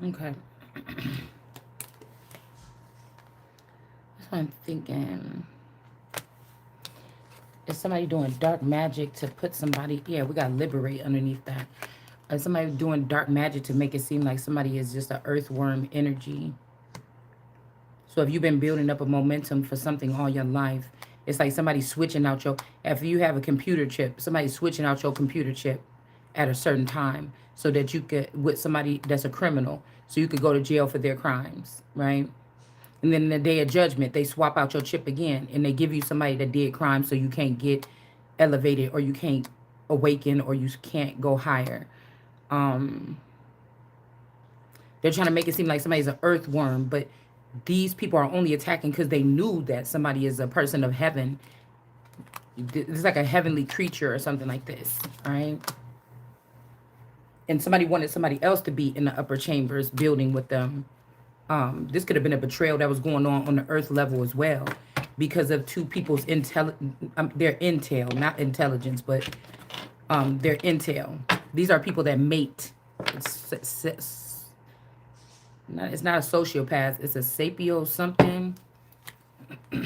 Okay. That's what I'm thinking. Is somebody doing dark magic to put somebody? Yeah, we got liberate underneath that. Is somebody doing dark magic to make it seem like somebody is just an earthworm energy? So if you've been building up a momentum for something all your life, it's like somebody switching out your. If you have a computer chip, somebody switching out your computer chip at a certain time so that you could with somebody that's a criminal, so you could go to jail for their crimes, right? And then in the day of judgment, they swap out your chip again and they give you somebody that did crime so you can't get elevated or you can't awaken or you can't go higher. Um, they're trying to make it seem like somebody's an earthworm, but these people are only attacking because they knew that somebody is a person of heaven. It's like a heavenly creature or something like this, right? And somebody wanted somebody else to be in the upper chambers building with them. This could have been a betrayal that was going on the earth level as well because of two people's their intel, not intelligence, but their intel. These are people that mate. It's not a sociopath. It's a sapio something. All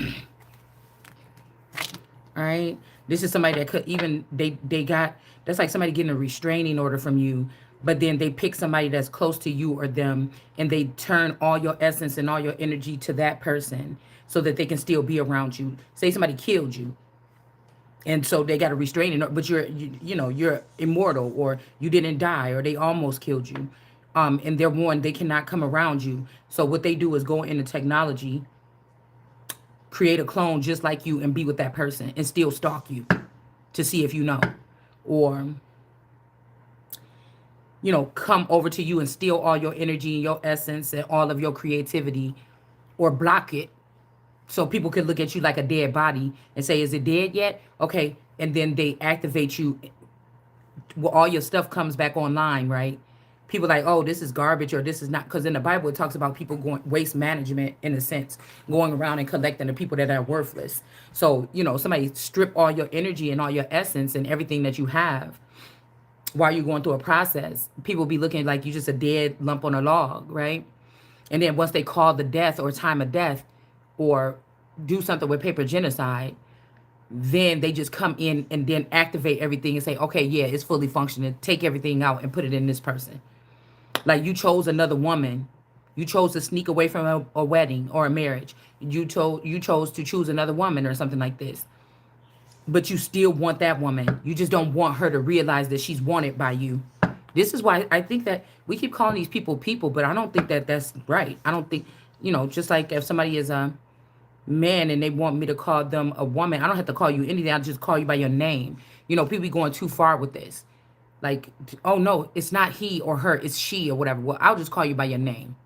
right. This is somebody that could even they got that's like somebody getting a restraining order from you, but then they pick somebody that's close to you or them, and they turn all your essence and all your energy to that person so that they can still be around you. Say somebody killed you, and so they got a restraining order, but you're immortal, or you didn't die, or they almost killed you, and they're warned they cannot come around you. So what they do is go into technology, create a clone just like you and be with that person and still stalk you to see if you know, or come over to you and steal all your energy and your essence and all of your creativity, or block it so people could look at you like a dead body and say, is it dead yet? Okay. And then they activate you. Well, all your stuff comes back online, right? People like, oh, this is garbage or this is not, because in the Bible it talks about people going waste management, in a sense, going around and collecting the people that are worthless. So somebody strip all your energy and all your essence and everything that you have while you're going through a process. People be looking like you just a dead lump on a log, right? And then once they call the death or time of death, or do something with paper genocide, then they just come in and then activate everything and say, okay, yeah, it's fully functioning. Take everything out and put it in this person. Like, you chose another woman. You chose to sneak away from a wedding or a marriage. You chose to choose another woman or something like this. But you still want that woman. You just don't want her to realize that she's wanted by you. This is why I think that we keep calling these people, but I don't think that that's right. I don't think, just like if somebody is a man and they want me to call them a woman, I don't have to call you anything. I'll just call you by your name. People be going too far with this. Like, oh no, it's not he or her, it's she or whatever. Well, I'll just call you by your name.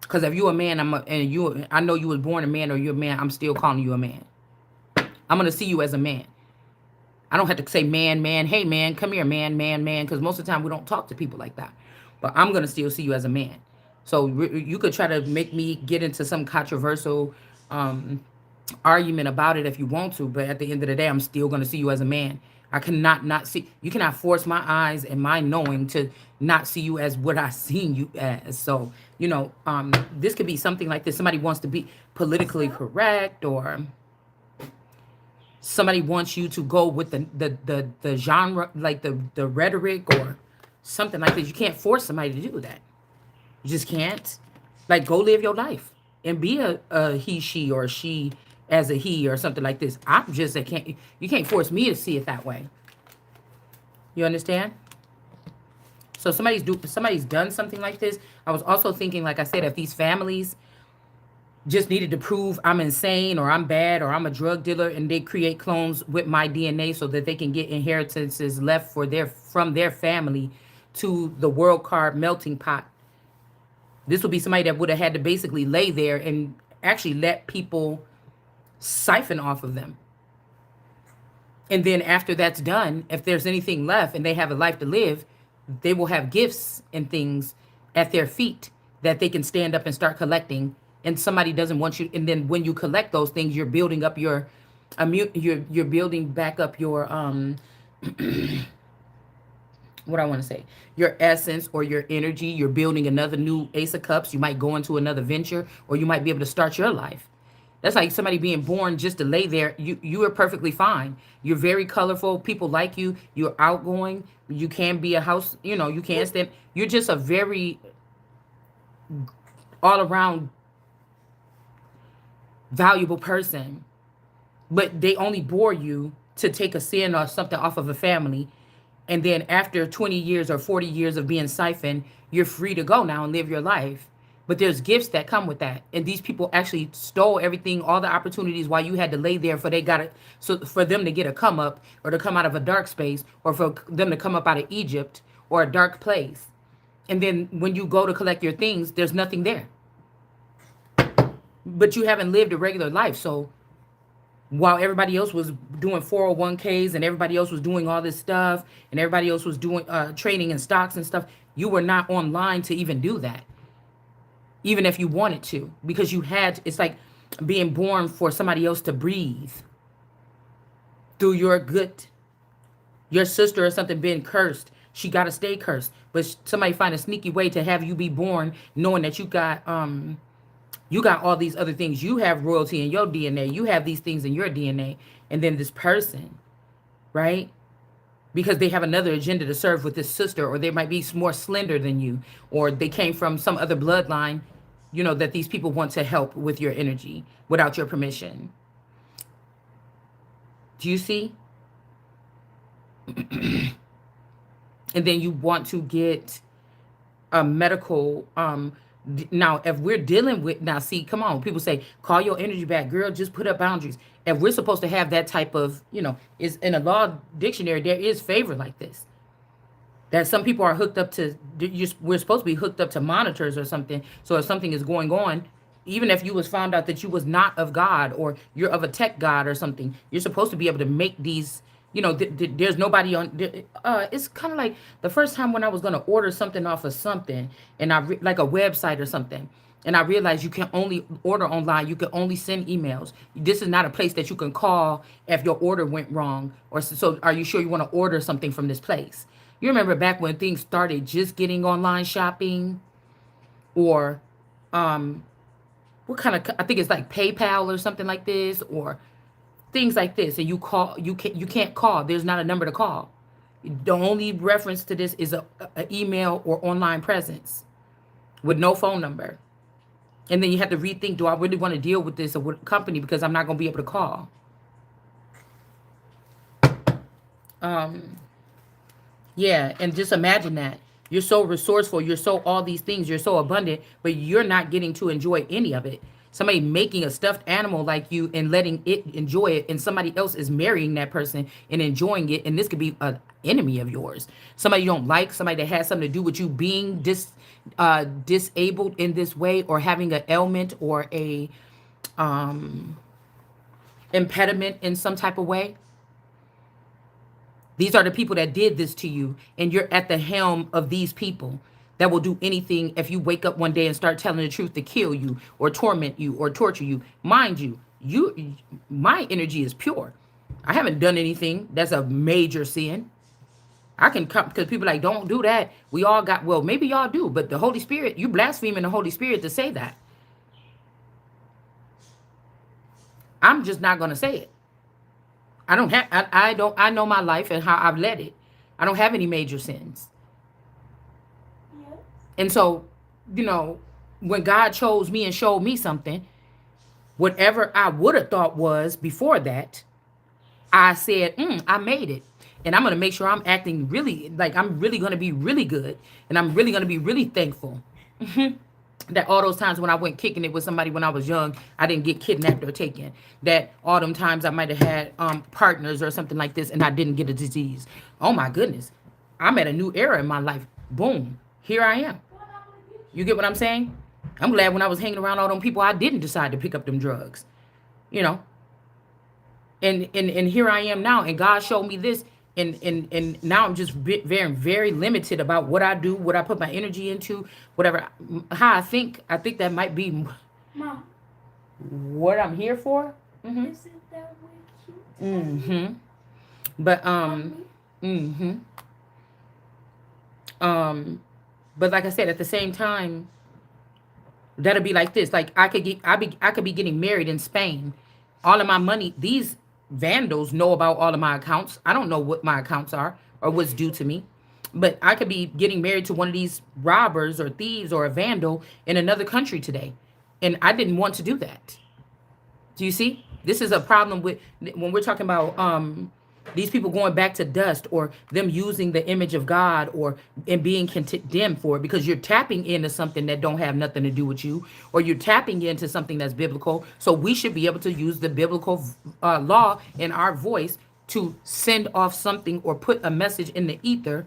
Because if you're a man, I know you was born a man, or you're a man, I'm still calling you a man. I'm gonna see you as a man. I don't have to say man, man, hey man, come here, man, man, man, because most of the time we don't talk to people like that. But I'm gonna still see you as a man. So you could try to make me get into some controversial argument about it if you want to, but at the end of the day, I'm still gonna see you as a man. I cannot not see. You cannot force my eyes and my knowing to not see you as what I seen you as. So this could be something like this. Somebody wants to be politically correct, or somebody wants you to go with the genre, like the rhetoric or something like this. You can't force somebody to do that. You just can't. Like, go live your life and be a he, she, or she as a he or something like this. I'm just I can't. You can't force me to see it that way. You understand? So somebody's done something like this. I was also thinking, like I said, if these families just needed to prove I'm insane or I'm bad or I'm a drug dealer, and they create clones with my DNA so that they can get inheritances left for their from their family to the world card melting pot. This would be somebody that would have had to basically lay there and actually let people siphon off of them. And then after that's done, if there's anything left and they have a life to live, they will have gifts and things at their feet that they can stand up and start collecting. And somebody doesn't want you. And then when you collect those things, you're building up your you're building back up your what I want to say, your essence or your energy. You're building another new Ace of Cups. You might go into another venture, or you might be able to start your life. That's like somebody being born just to lay there. You are perfectly fine. You're very colorful. People like you. You're outgoing. You can be a house. You can stand. You're just a very all around valuable person. But they only bore you to take a sin or something off of a family. And then after 20 years or 40 years of being siphoned, you're free to go now and live your life. But there's gifts that come with that. And these people actually stole everything, all the opportunities while you had to lay there for they got it. So for them to get a come up or to come out of a dark space, or for them to come up out of Egypt or a dark place. And then when you go to collect your things, there's nothing there. But you haven't lived a regular life. So while everybody else was doing 401ks and everybody else was doing all this stuff and everybody else was doing trading in stocks and stuff, you were not online to even do that, even if you wanted to, because you had, it's like being born for somebody else to breathe through your gut. Your sister or something being cursed, she got to stay cursed, but somebody find a sneaky way to have you be born knowing that you got all these other things. You have royalty in your DNA. You have these things in your DNA. And then this person, right? Because they have another agenda to serve with this sister, or they might be more slender than you, or they came from some other bloodline, that these people want to help with your energy without your permission. Do you see? And then you want to get a medical now if we're dealing with, now see, come on, people say call your energy back, girl, just put up boundaries. If we're supposed to have that type of, is in a law dictionary, there is favor like this, that some people are hooked up to, we're supposed to be hooked up to monitors or something, so if something is going on, even if you was found out that you was not of God, or you're of a tech god or something, you're supposed to be able to make these, there's nobody on it's kind of like the first time when I was going to order something off of something, and like a website or something, and I realized you can only order online, you can only send emails. This is not a place that you can call if your order went wrong, or so are you sure you want to order something from this place? You remember back when things started just getting online shopping, or what kind of, I think it's like PayPal or something like this, or things like this, and you can't call. There's not a number to call. The only reference to this is a email or online presence with no phone number. And then you have to rethink, do I really want to deal with this or with company, because I'm not going to be able to call. Yeah, and just imagine that. You're so resourceful, you're so all these things, you're so abundant, but you're not getting to enjoy any of it. Somebody making a stuffed animal like you and letting it enjoy it, and somebody else is marrying that person and enjoying it, and this could be an enemy of yours. Somebody you don't like, somebody that has something to do with you being disabled in this way, or having an ailment or a impediment in some type of way. These are the people that did this to you, and you're at the helm of these people that will do anything if you wake up one day and start telling the truth to kill you or torment you or torture you. Mind you, my energy is pure. I haven't done anything that's a major sin. I can come, because people are like, don't do that. We all got, well, maybe y'all do, but the Holy Spirit, you blaspheming the Holy Spirit to say that. I'm just not going to say it. I know my life and how I've led it. I don't have any major sins. Yes. And so, when God chose me and showed me something, whatever I would have thought was before that, I said, I made it. And I'm going to make sure I'm acting really, like I'm really going to be really good. And I'm really going to be really thankful. That all those times when I went kicking it with somebody when I was young, I didn't get kidnapped or taken. That all them times I might have had partners or something like this and I didn't get a disease. Oh my goodness. I'm at a new era in my life. Boom. Here I am. You get what I'm saying? I'm glad when I was hanging around all them people, I didn't decide to pick up them drugs. You know, and here I am now, and God showed me this, and now I'm just very very limited about what I do, what I put my energy into, whatever. How I think that might be Mom, what I'm here for. isn't that way cute? Mm-hmm. But Mommy? mm-hmm. um, but like I said, at the same time, that'll be like this. Like I could be getting married in Spain. All of my money, these vandals know about all of my accounts. I don't know what my accounts are or what's due to me. But I could be getting married to one of these robbers or thieves or a vandal in another country today. And I didn't want to do that. Do you see? This is a problem with when we're talking about these people going back to dust or them using the image of God or and being condemned for it because you're tapping into something that don't have nothing to do with you or you're tapping into something that's biblical. So we should be able to use the biblical law in our voice to send off something or put a message in the ether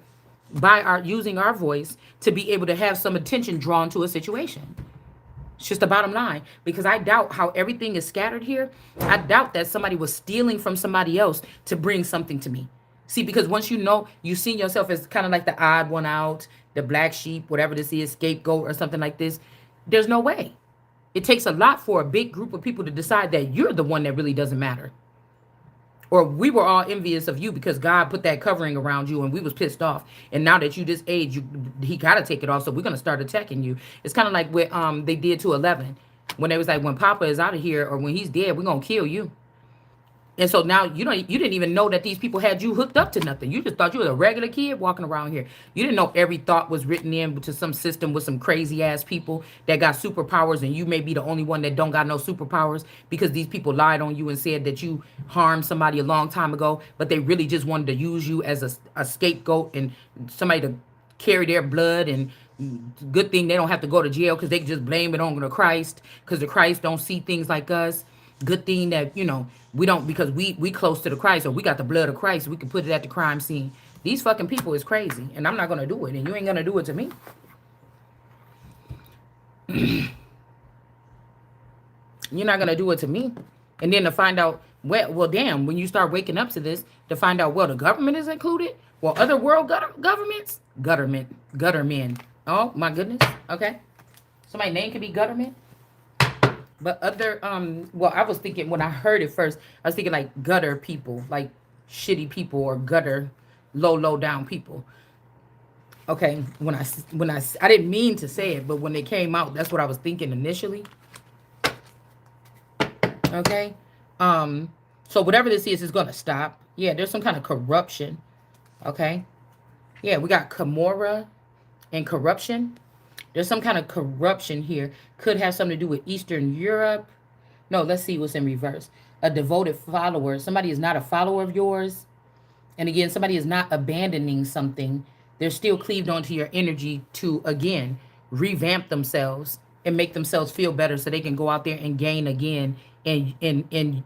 by our using our voice to be able to have some attention drawn to a situation. It's just the bottom line because I doubt how everything is scattered here. I doubt that somebody was stealing from somebody else to bring something to me. See, because once you know, you seen yourself as kind of like the odd one out, the black sheep, whatever this is, scapegoat or something like this. There's no way. It takes a lot for a big group of people to decide that you're the one that really doesn't matter. Or we were all envious of you because God put that covering around you and we was pissed off. And now that you this age, he got to take it off. So we're going to start attacking you. It's kind of like what they did to 11 when they was like, when Papa is out of here or when he's dead, we're going to kill you. And so now you didn't even know that these people had you hooked up to nothing. You just thought you was a regular kid walking around here. You didn't know every thought was written in to some system with some crazy ass people that got superpowers, and you may be the only one that don't got no superpowers because these people lied on you and said that you harmed somebody a long time ago, but they really just wanted to use you as a scapegoat and somebody to carry their blood. And good thing they don't have to go to jail because they can just blame it on the Christ because the Christ don't see things like us. Good thing that we don't because we close to the Christ or we got the blood of Christ. We can put it at the crime scene. These fucking people is crazy, and I'm not gonna do it, and you ain't gonna do it to me. You're not gonna do it to me, and then to find out well, damn, when you start waking up to this, to find out well, the government is included, well, other world governments, guttermen. Oh my goodness. Okay, so my name could be Gutterman. But other, well, I was thinking when I heard it first, I was thinking like gutter people, like shitty people or gutter, low down people. Okay, I didn't mean to say it, but when it came out, that's what I was thinking initially. Okay, so whatever this is gonna stop. Yeah, there's some kind of corruption. Okay, yeah, we got Camorra and corruption. There's some kind of corruption here. Could have something to do with Eastern Europe. No, let's see what's in reverse. A devoted follower. Somebody is not a follower of yours. And again, somebody is not abandoning something. They're still cleaved onto your energy to, again, revamp themselves and make themselves feel better so they can go out there and gain again. And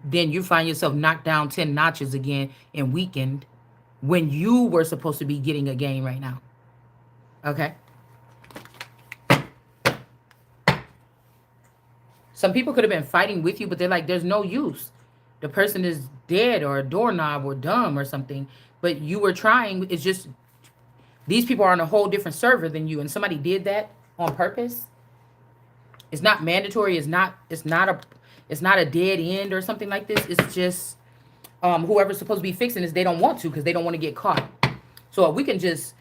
then you find yourself knocked down 10 notches again and weakened when you were supposed to be getting a gain right now. Okay? Some people could have been fighting with you, but they're like, there's no use. The person is dead or a doorknob or dumb or something. But you were trying. It's just these people are on a whole different server than you, and somebody did that on purpose. It's not mandatory. It's not a dead end or something like this. It's just whoever's supposed to be fixing this, they don't want to because they don't want to get caught. So we can just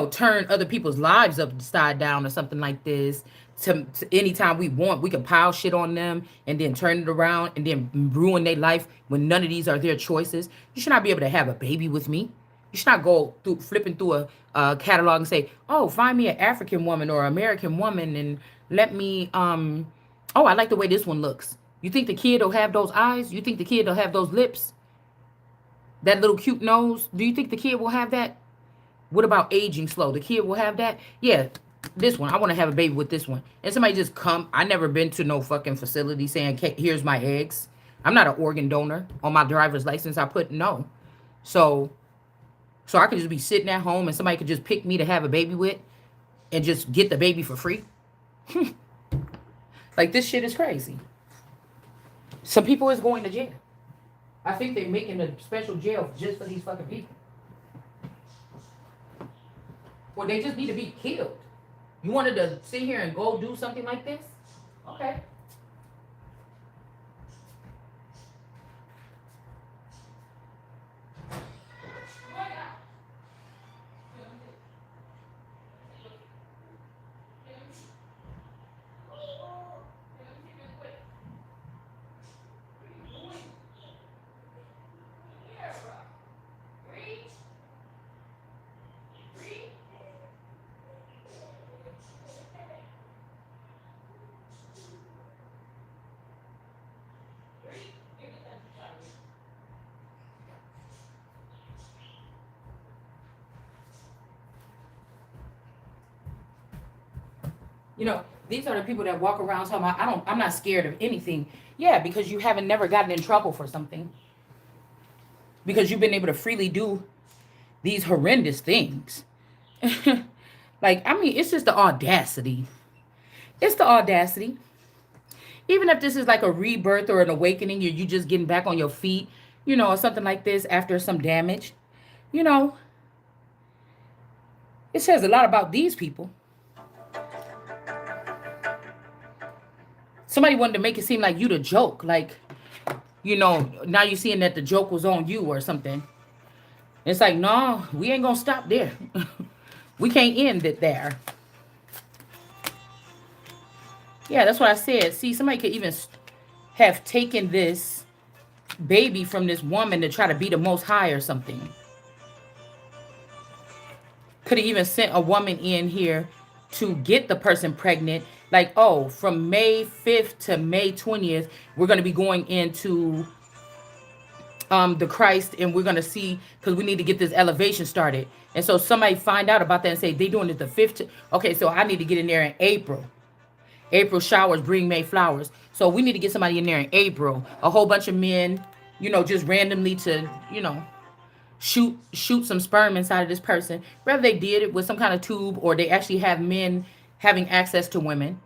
turn other people's lives upside down or something like this. To anytime we want, we can pile shit on them and then turn it around and then ruin their life when none of these are their choices. You should not be able to have a baby with me. You should not go through flipping through a catalog and say, oh, find me an African woman or American woman and let me oh, I like the way this one looks. You think the kid will have those eyes? You think the kid will have those lips? That little cute nose? Do you think the kid will have that? What about aging slow? The kid will have that? Yeah. This one, I want to have a baby with this one. And somebody just come. I never been to no fucking facility saying, "Okay, here's my eggs." I'm not an organ donor. On my driver's license, I put no. So, so I could just be sitting at home and somebody could just pick me to have a baby with and just get the baby for free. Like, this shit is crazy. Some people is going to jail. I think they're making a special jail just for these fucking people. Or they just need to be killed. You wanted to sit here and go do something like this? Okay. You know, these are the people that walk around talking about, I'm not scared of anything. Yeah, because you haven't never gotten in trouble for something. Because you've been able to freely do these horrendous things. Like, I mean, it's just the audacity. It's the audacity. Even if this is like a rebirth or an awakening, you just getting back on your feet, you know, or something like this after some damage, you know, it says a lot about these people. Somebody wanted to make it seem like you the joke. Like, you know, now you're seeing that the joke was on you or something. It's like, no, we ain't gonna stop there. We can't end it there. Yeah, that's what I said. See, somebody could even have taken this baby from this woman to try to be the most high or something. Could have even sent a woman in here to get the person pregnant. Like, oh, from May 5th to May 20th, we're going to be going into the Christ, and we're going to see, because we need to get this elevation started. And so somebody find out about that and say, they doing it the 5th. Okay, so I need to get in there in April. April showers bring May flowers. So we need to get somebody in there in April. A whole bunch of men, you know, just randomly to, you know, shoot some sperm inside of this person. Whether they did it with some kind of tube or they actually have men having access to women.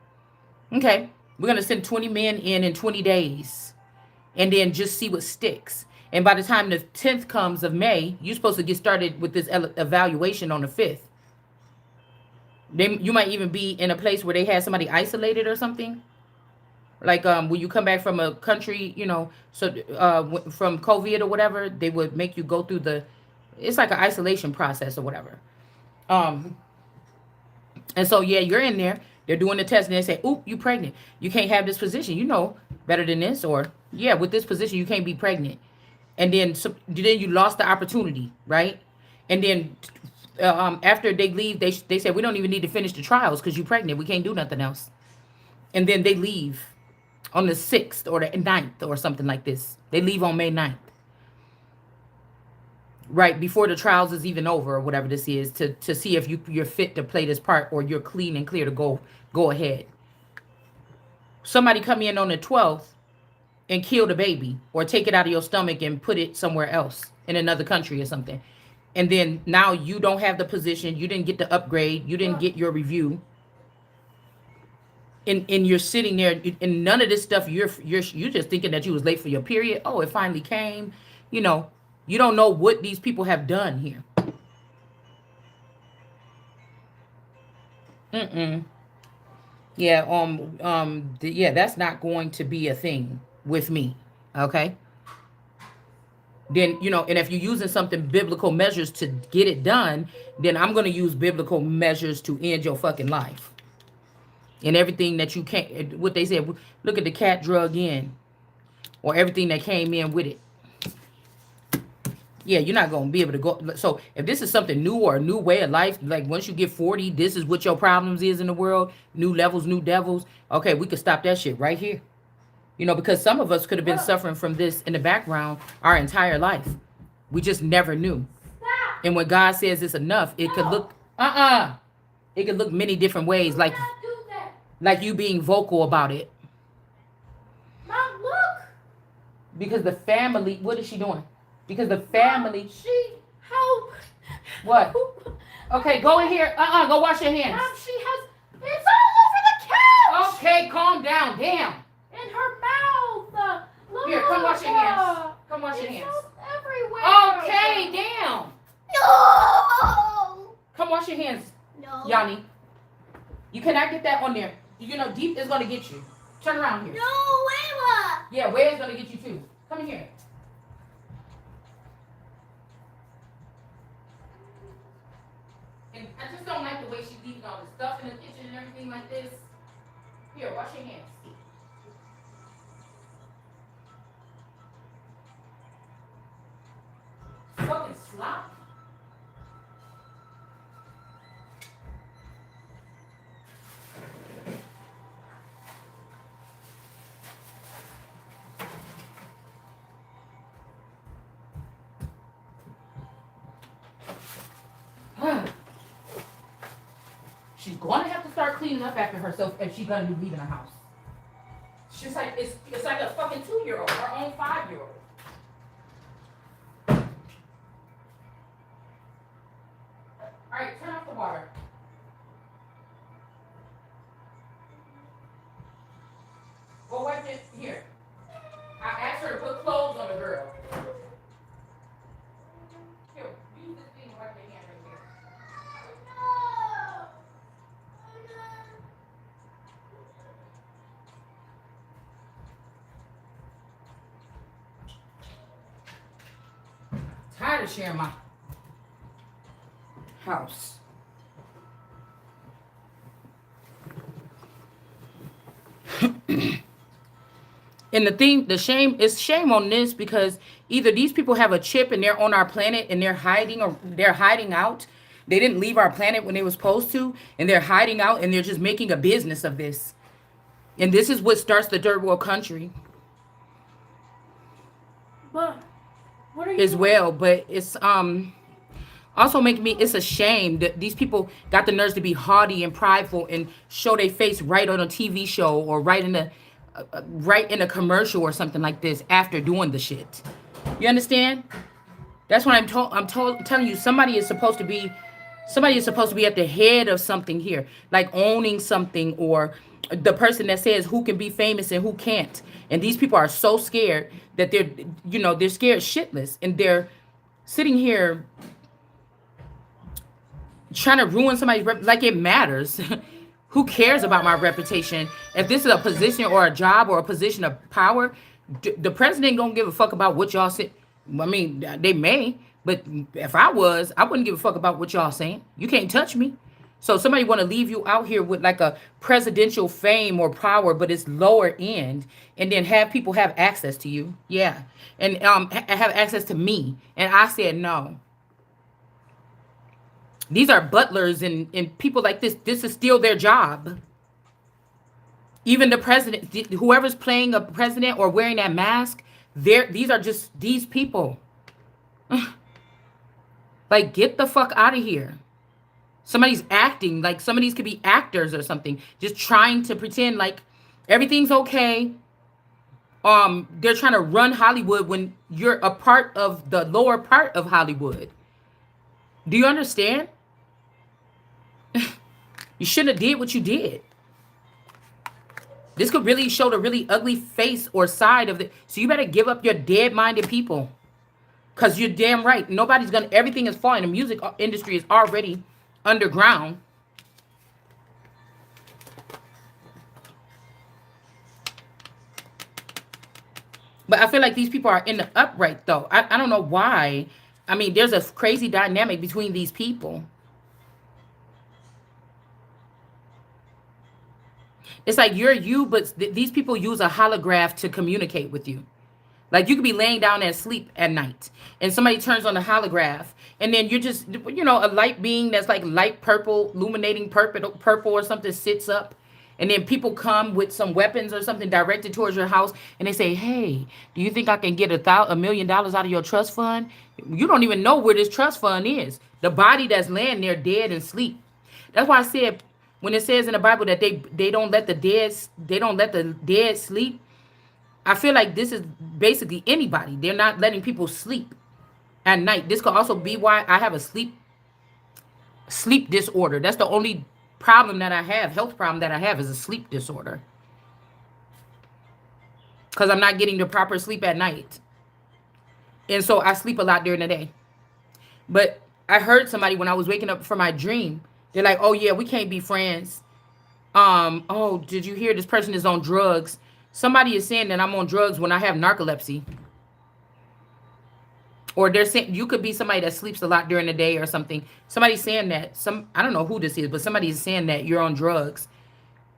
Okay, we're going to send 20 men in 20 days and then just see what sticks. And by the time the 10th comes of May, you're supposed to get started with this evaluation on the 5th. You might even be in a place where they had somebody isolated or something. Like when you come back from a country, you know, so from COVID or whatever, they would make you go through it's like an isolation process or whatever. And so, yeah, you're in there. They're doing the test and they say, oop, you pregnant. You can't have this position. You know better than this. Or, yeah, with this position, you can't be pregnant. And then you lost the opportunity, right? And then after they leave, they say, we don't even need to finish the trials because you're pregnant. We can't do nothing else. And then they leave on the 6th or the 9th or something like this. They leave on May 9th. Right, before the trials is even over or whatever this is, to see if you're fit to play this part or you're clean and clear to go ahead. Somebody come in on the 12th and kill the baby or take it out of your stomach and put it somewhere else in another country or something. And then now you don't have the position. You didn't get the upgrade. You didn't get your review. And you're sitting there and none of this stuff, you're just thinking that you was late for your period. Oh, it finally came. You know, you don't know what these people have done here. Yeah, yeah, that's not going to be a thing with me. Okay. Then, you know, and if you're using something biblical measures to get it done, then I'm going to use biblical measures to end your fucking life. And everything that you can't, what they said, look at the cat drug in, or everything that came in with it. Yeah, you're not going to be able to go. So if this is something new or a new way of life, like once you get 40, this is what your problems is in the world, new levels, new devils. Okay, we could stop that shit right here. You know, because some of us could have been suffering from this in the background our entire life. We just never knew. And when God says it's enough, it could look, It can look many different ways, Do not do that. like you being vocal about it. Mom, look. Because the family, what is she doing? Because the Mom, family, she help. what? Okay, go in here. Go wash your hands. Mom, she has. It's all over the couch. Okay, calm down. Damn. In her mouth. Look. Here, come wash your hands. Come wash your It's hands. all everywhere. Okay, damn. No. Come wash your hands, No. Yanni. You cannot get that on there. You know, deep is gonna get you. Turn around here. No, Layla. Yeah, where's gonna get you too? Come in here. And I just don't like the way she's leaving all the stuff in the kitchen and everything like this. Here, wash your hands. Fucking slop. She's going to have to start cleaning up after herself if she's going to be leaving the house. It's just like it's like a fucking 2-year-old, her own 5-year-old. All right, turn off the water. Go wipe it here. I asked her to put clothes on the girl. Here, use this thing to wipe your hand right here. Tired of sharing my house. And the shame is shame on this because either these people have a chip and they're on our planet and they're hiding or they're hiding out. They didn't leave our planet when they were supposed to, and they're hiding out and they're just making a business of this. And this is what starts the third world country But what are you as doing? well. But it's also making me, it's a shame that these people got the nerves to be haughty and prideful and show their face right on a TV show or right in a commercial or something like this after doing the shit. You understand? That's what telling you. Somebody is supposed to be at the head of something here, like owning something, or the person that says who can be famous and who can't. And these people are so scared that they're scared shitless, and they're sitting here trying to ruin somebody's like it matters. Who cares about my reputation? If this is a position or a job or a position of power, the president ain't gonna give a fuck about what y'all say. I mean, they may, but if I wouldn't give a fuck about what y'all saying. You can't touch me. So somebody want to leave you out here with like a presidential fame or power, but it's lower end, and then have people have access to you, yeah, and have access to me. And I said no. These are butlers and people like this. This is still their job. Even the president, whoever's playing a president or wearing that mask, these are just these people. Like, get the fuck out of here. Somebody's acting like some of these could be actors or something, just trying to pretend like everything's okay. They're trying to run Hollywood when you're a part of the lower part of Hollywood. Do you understand? You shouldn't have did what you did. This could really show the really ugly face or side of it. So you better give up your dead-minded people. Because you're damn right. Everything is falling. The music industry is already underground. But I feel like these people are in the upright, though. I don't know why. I mean, there's a crazy dynamic between these people. It's like you're you, but these people use a holograph to communicate with you. Like, you could be laying down and sleep at night, and somebody turns on the holograph, and then you're just, a light being that's like light purple, illuminating purple or something sits up, and then people come with some weapons or something directed towards your house, and they say, "Hey, do you think I can get $1 million out of your trust fund?" You don't even know where this trust fund is. The body that's laying there dead and sleep. That's why I said when it says in the Bible that they don't let the dead sleep. I feel like this is basically anybody. They're not letting people sleep at night. This could also be why I have a sleep disorder. That's the only problem that I have, health problem that I have, is a sleep disorder. Because I'm not getting the proper sleep at night. And so I sleep a lot during the day. But I heard somebody when I was waking up from my dream, they're like, oh yeah, we can't be friends. Oh, did you hear this person is on drugs? Somebody is saying that I'm on drugs when I have narcolepsy. Or they're saying you could be somebody that sleeps a lot during the day or something. Somebody's saying that. I don't know who this is, but somebody is saying that you're on drugs.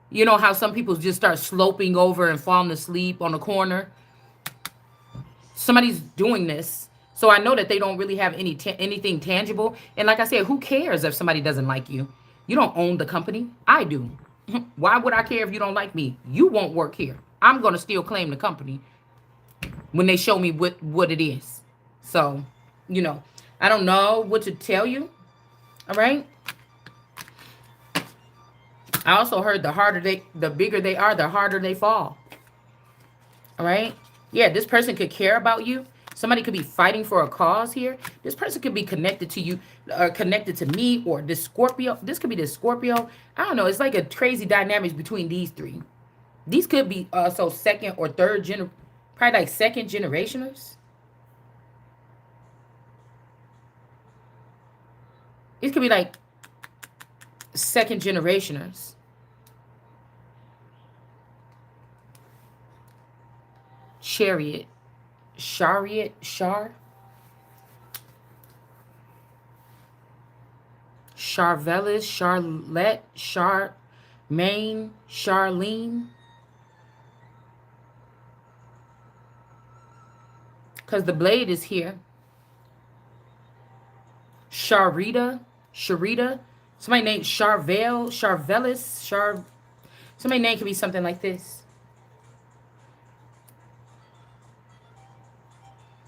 You know how some people just start sloping over and falling asleep on the corner? Somebody's doing this. So I know that they don't really have anything tangible. And like I said, who cares if somebody doesn't like you? You don't own the company. I do. Why would I care if you don't like me? You won't work here. I'm going to still claim the company when they show me what it is. So, you know, I don't know what to tell you. All right. I also heard the bigger they are, the harder they fall. All right. Yeah, this person could care about you. Somebody could be fighting for a cause here. This person could be connected to you, connected to me, or this Scorpio. This could be this Scorpio. I don't know. It's like a crazy dynamics between these three. These could be also second or third probably like second generationers. It could be like second generationers. Chariot. Charvelis, Charlotte, Charmaine, Charlene. Because the blade is here. Sharita. Somebody named Charvelis, somebody name could be something like this.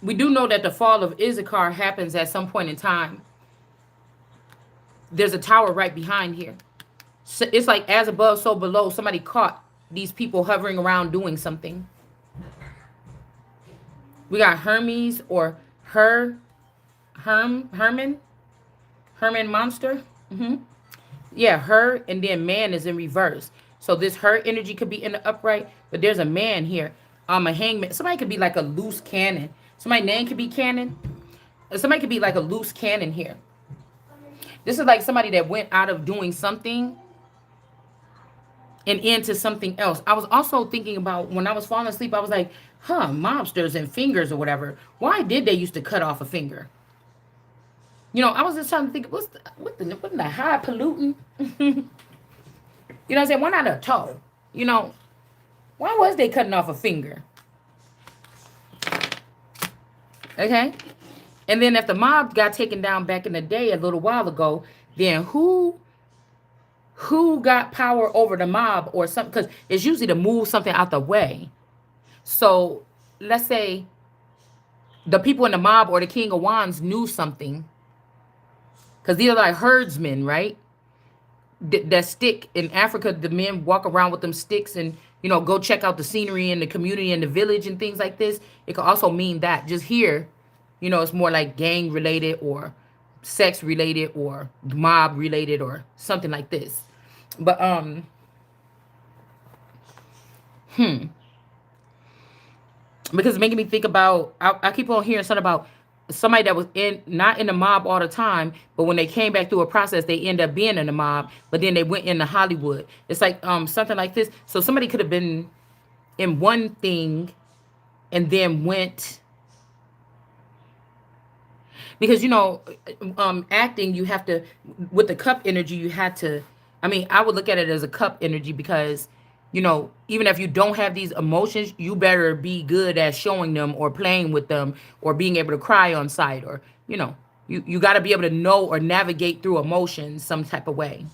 We do know that the fall of Issachar happens at some point in time. There's a tower right behind here. So it's like as above, so below. Somebody caught these people hovering around doing something. We got Hermes or Herman monster. Yeah, her, and then man is in reverse. So this her energy could be in the upright, but there's a man here. A hangman. Somebody could be like a loose cannon. Somebody's name could be cannon. Somebody could be like a loose cannon here. This is like somebody that went out of doing something and into something else. I was also thinking about when I was falling asleep, I was like, mobsters and fingers or whatever. Why did they used to cut off a finger? You know, I was just trying to think, what the high polluting? You know what I'm saying? Why not a toe? You know, why was they cutting off a finger? Okay. And then if the mob got taken down back in the day a little while ago, then who got power over the mob or something? Because it's usually to move something out the way. So let's say the people in the mob or the King of Wands knew something. Because these are like herdsmen, right? That stick. In Africa, the men walk around with them sticks and, you know, go check out the scenery in the community and the village and things like this. It could also mean that. Just here, you know, it's more like gang related or sex related or mob related or something like this. But, because it's making me think about, I keep on hearing something about somebody that was not in the mob all the time, but when they came back through a process, they end up being in the mob, but then they went into Hollywood. It's like something like this. So somebody could have been in one thing and then went, because, you know, acting, you have to, with the cup energy, you had to, I mean, I would look at it as a cup energy because, you know, even if you don't have these emotions, you better be good at showing them or playing with them or being able to cry on sight, or, you know, you got to be able to know or navigate through emotions some type of way.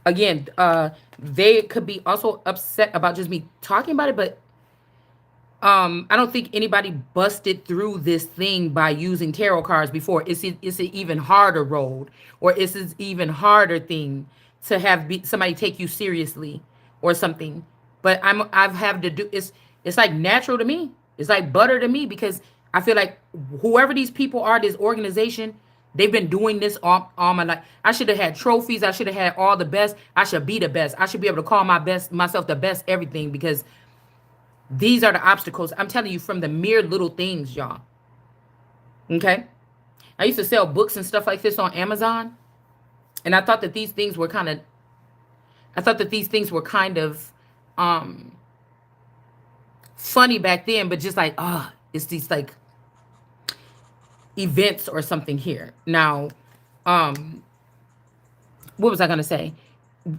Again, they could be also upset about just me talking about it, but I don't think anybody busted through this thing by using tarot cards before. It's an even harder road, or it's an even harder thing to have somebody take you seriously or something. But I've had to do it's like natural to me. It's like butter to me because I feel like whoever these people are, this organization, they've been doing this all my life. I should have had trophies. I should have had all the best. I should be the best. I should be able to call myself the best everything because these are the obstacles. I'm telling you from the mere little things, y'all. Okay? I used to sell books and stuff like this on Amazon, and I thought that these things were kind of um funny back then, but just like, it's these like events or something here. Now, um what was I gonna say?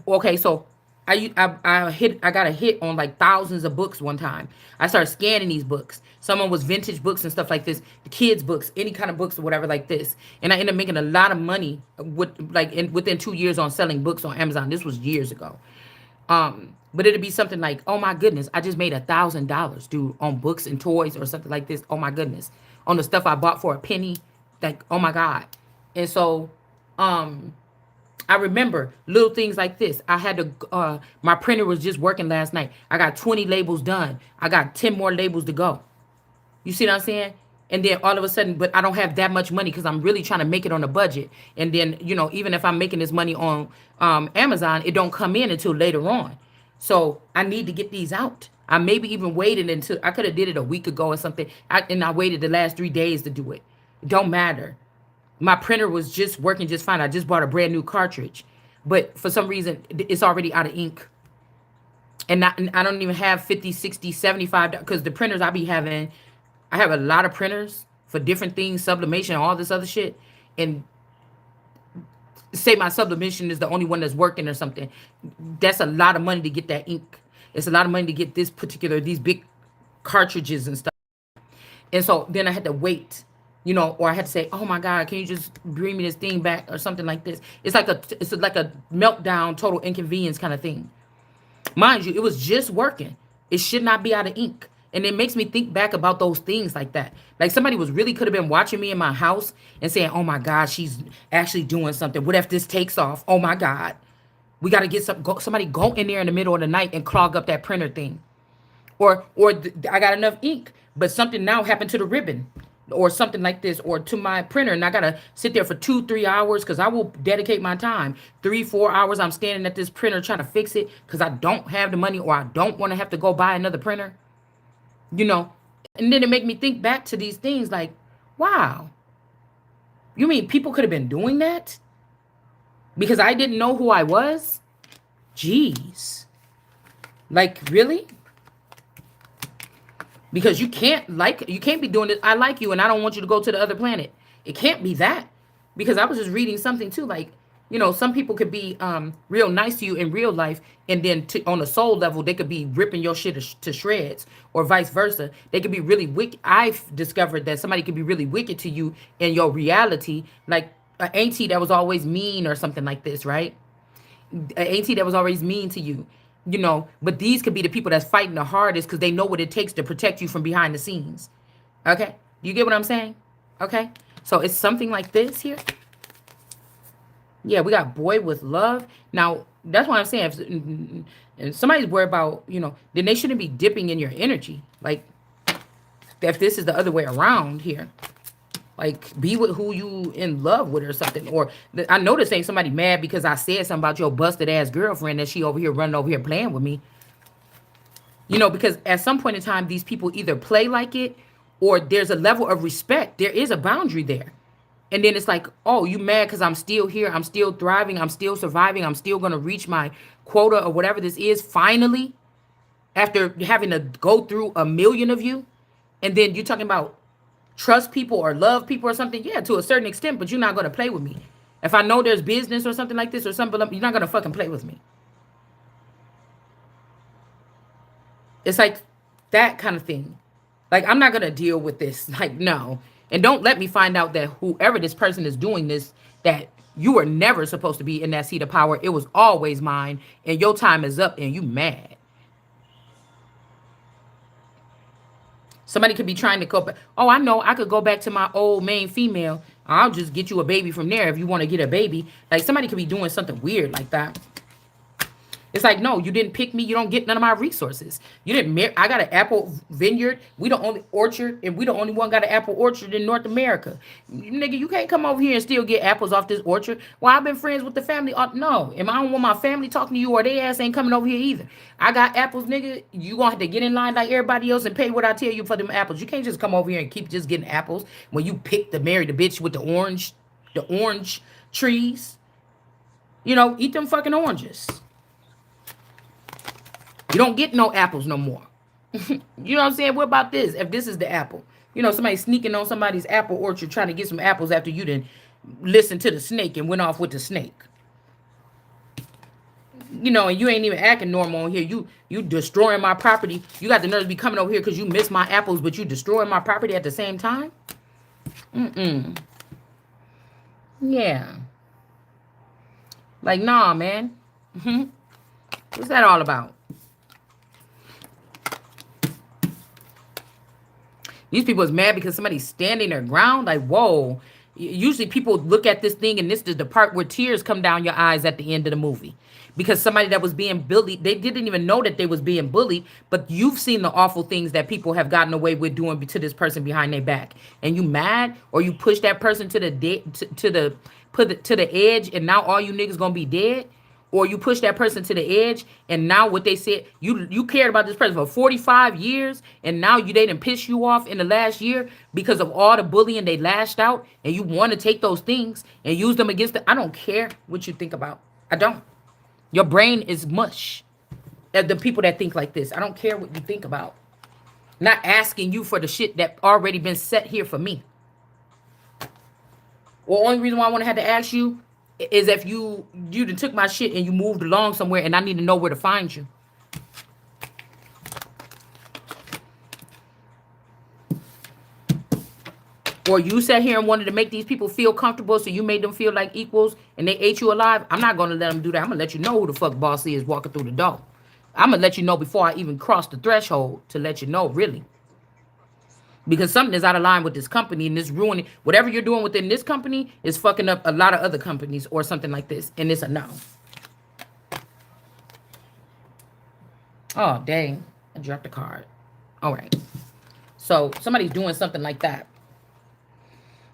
Okay, so I got a hit on like thousands of books one time. I started scanning these books. Someone was vintage books and stuff like this, the kids books, any kind of books or whatever like this. And I ended up making a lot of money within 2 years on selling books on Amazon. This was years ago. But it'd be something like, oh my goodness, I just made $1,000, dude, on books and toys or something like this. Oh my goodness, on the stuff I bought for a penny, like oh my god. And so, um, I remember little things like this. I had to, my printer was just working last night. I got 20 labels done. I got 10 more labels to go. You see what I'm saying? And then all of a sudden, but I don't have that much money because I'm really trying to make it on a budget. And then, even if I'm making this money on Amazon, it don't come in until later on. So I need to get these out. I maybe even waited until I could have did it a week ago or something. And I waited the last 3 days to do it. It don't matter. My printer was just working just fine. I just bought a brand new cartridge, but for some reason it's already out of ink. And I don't even have 50, 60, 75 because the printers I be having, I have a lot of printers for different things, sublimation, all this other shit. And say my sublimation is the only one that's working or something. That's a lot of money to get that ink. It's a lot of money to get these big cartridges and stuff. And so then I had to wait, or I had to say, "Oh my God, can you just bring me this thing back or something like this?" It's like a meltdown, total inconvenience kind of thing. Mind you, it was just working. It should not be out of ink. And it makes me think back about those things like that. Like somebody could have been watching me in my house and saying, "Oh my God, she's actually doing something. What if this takes off? Oh my God, we got to get somebody go in there in the middle of the night and clog up that printer thing." Or I got enough ink, but something now happened to the ribbon or something like this, or to my printer, and I gotta sit there for 2-3 hours because I will dedicate my time. 3-4 hours I'm standing at this printer trying to fix it because I don't have the money or I don't want to have to go buy another printer. You know, and then it make me think back to these things like, wow, you mean people could have been doing that because I didn't know who I was? Jeez. Like, really? Because you can't be doing this. I like you and I don't want you to go to the other planet. It can't be that. Because I was just reading something too, like, some people could be real nice to you in real life, and then on a soul level, they could be ripping your shit to shreds, or vice versa. They could be really wicked. I've discovered that somebody could be really wicked to you in your reality, like an auntie that was always mean or something like this, right? An auntie that was always mean to you, but these could be the people that's fighting the hardest because they know what it takes to protect you from behind the scenes. Okay? You get what I'm saying? Okay? So it's something like this here. Yeah, we got boy with love. Now, that's why I'm saying if somebody's worried about, then they shouldn't be dipping in your energy. Like, if this is the other way around here, like, be with who you in love with or something. Or I know this ain't somebody mad because I said something about your busted ass girlfriend that she over here running over here playing with me. Because at some point in time, these people either play like it or there's a level of respect. There is a boundary there. And then it's like, oh, you mad because I'm still here. I'm still thriving. I'm still surviving. I'm still going to reach my quota or whatever this is finally after having to go through a million of you. And then you're talking about trust people or love people or something. Yeah, to a certain extent, but you're not going to play with me. If I know there's business or something like this or something, you're not going to fucking play with me. It's like that kind of thing. Like, I'm not going to deal with this. Like, no. And don't let me find out that whoever this person is doing this, that you were never supposed to be in that seat of power. It was always mine. And your time is up and you mad. Somebody could be trying to go back. Oh, I know. I could go back to my old main female. I'll just get you a baby from there if you want to get a baby. Like somebody could be doing something weird like that. It's like, no, you didn't pick me. You don't get none of my resources. You didn't. I got an apple vineyard. We the only orchard, and we the only one got an apple orchard in North America. Nigga, you can't come over here and still get apples off this orchard. Well, I've been friends with the family. No, and I don't want my family talking to you, or they ass ain't coming over here either. I got apples, nigga. You gonna have to get in line like everybody else and pay what I tell you for them apples. You can't just come over here and keep just getting apples when you pick to marry the bitch with the orange trees. You know, eat them fucking oranges. You don't get no apples no more. You know what I'm saying? What about this? If this is the apple, you know, somebody sneaking on somebody's apple orchard trying to get some apples after you didn't listen to the snake and went off with the snake. You know, and you ain't even acting normal on here. You destroying my property. You got the nerve to be coming over here because you missed my apples, but you destroying my property at the same time? Yeah. Like, nah, man. What's that all about? These people is mad because somebody's standing their ground. Like, whoa. Usually people look at this thing and this is the part where tears come down your eyes at the end of the movie. Because somebody that was being bullied, they didn't even know that they was being bullied, but you've seen the awful things that people have gotten away with doing to this person behind their back. And you mad, or you push that person to the edge, and now all you niggas gonna be dead? Or you push that person to the edge, and now what they said, you cared about this person for 45 years, and now they didn't piss you off in the last year because of all the bullying they lashed out, and you want to take those things and use them against them. I don't care what you think about. I don't. Your brain is mush. The people that think like this, I don't care what you think about. Not asking you for the shit that already been set here for me. Well, only reason why I want to have to ask you is if you done took my shit and you moved along somewhere and I need to know where to find you. Or you sat here and wanted to make these people feel comfortable, so you made them feel like equals and they ate you alive. I'm not going to let them do that. I'm going to let you know who the fuck boss is walking through the door. I'm going to let you know before I even cross the threshold to let you know, really. Because something is out of line with this company, and this ruining whatever you're doing within this company is fucking up a lot of other companies or something like this. And it's a no. Oh, dang. I dropped the card. All right. So somebody's doing something like that.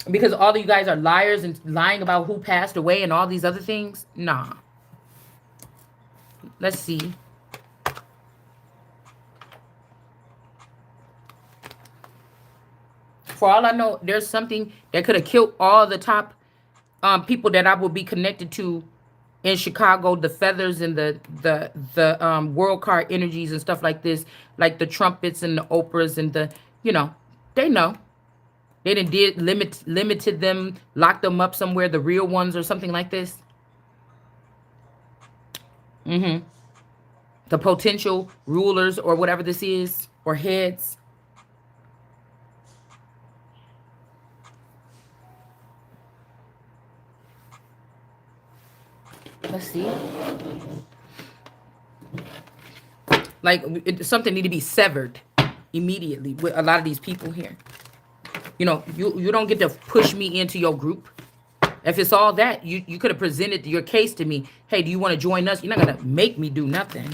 Because all of you guys are liars and lying about who passed away and all these other things. Nah. Let's see. For all I know, there's something that could have killed all the top people that I will be connected to in Chicago, the feathers and the world card energies and stuff like this, like the trumpets and the Oprahs and the, you know, they know. They didn't limited them, locked them up somewhere, the real ones or something like this. The potential rulers or whatever this is, or heads. Let's see. Like something need to be severed immediately with a lot of these people here. You know, you don't get to push me into your group. If it's all that, you could have presented your case to me. Hey, do you want to join us? You're not gonna make me do nothing.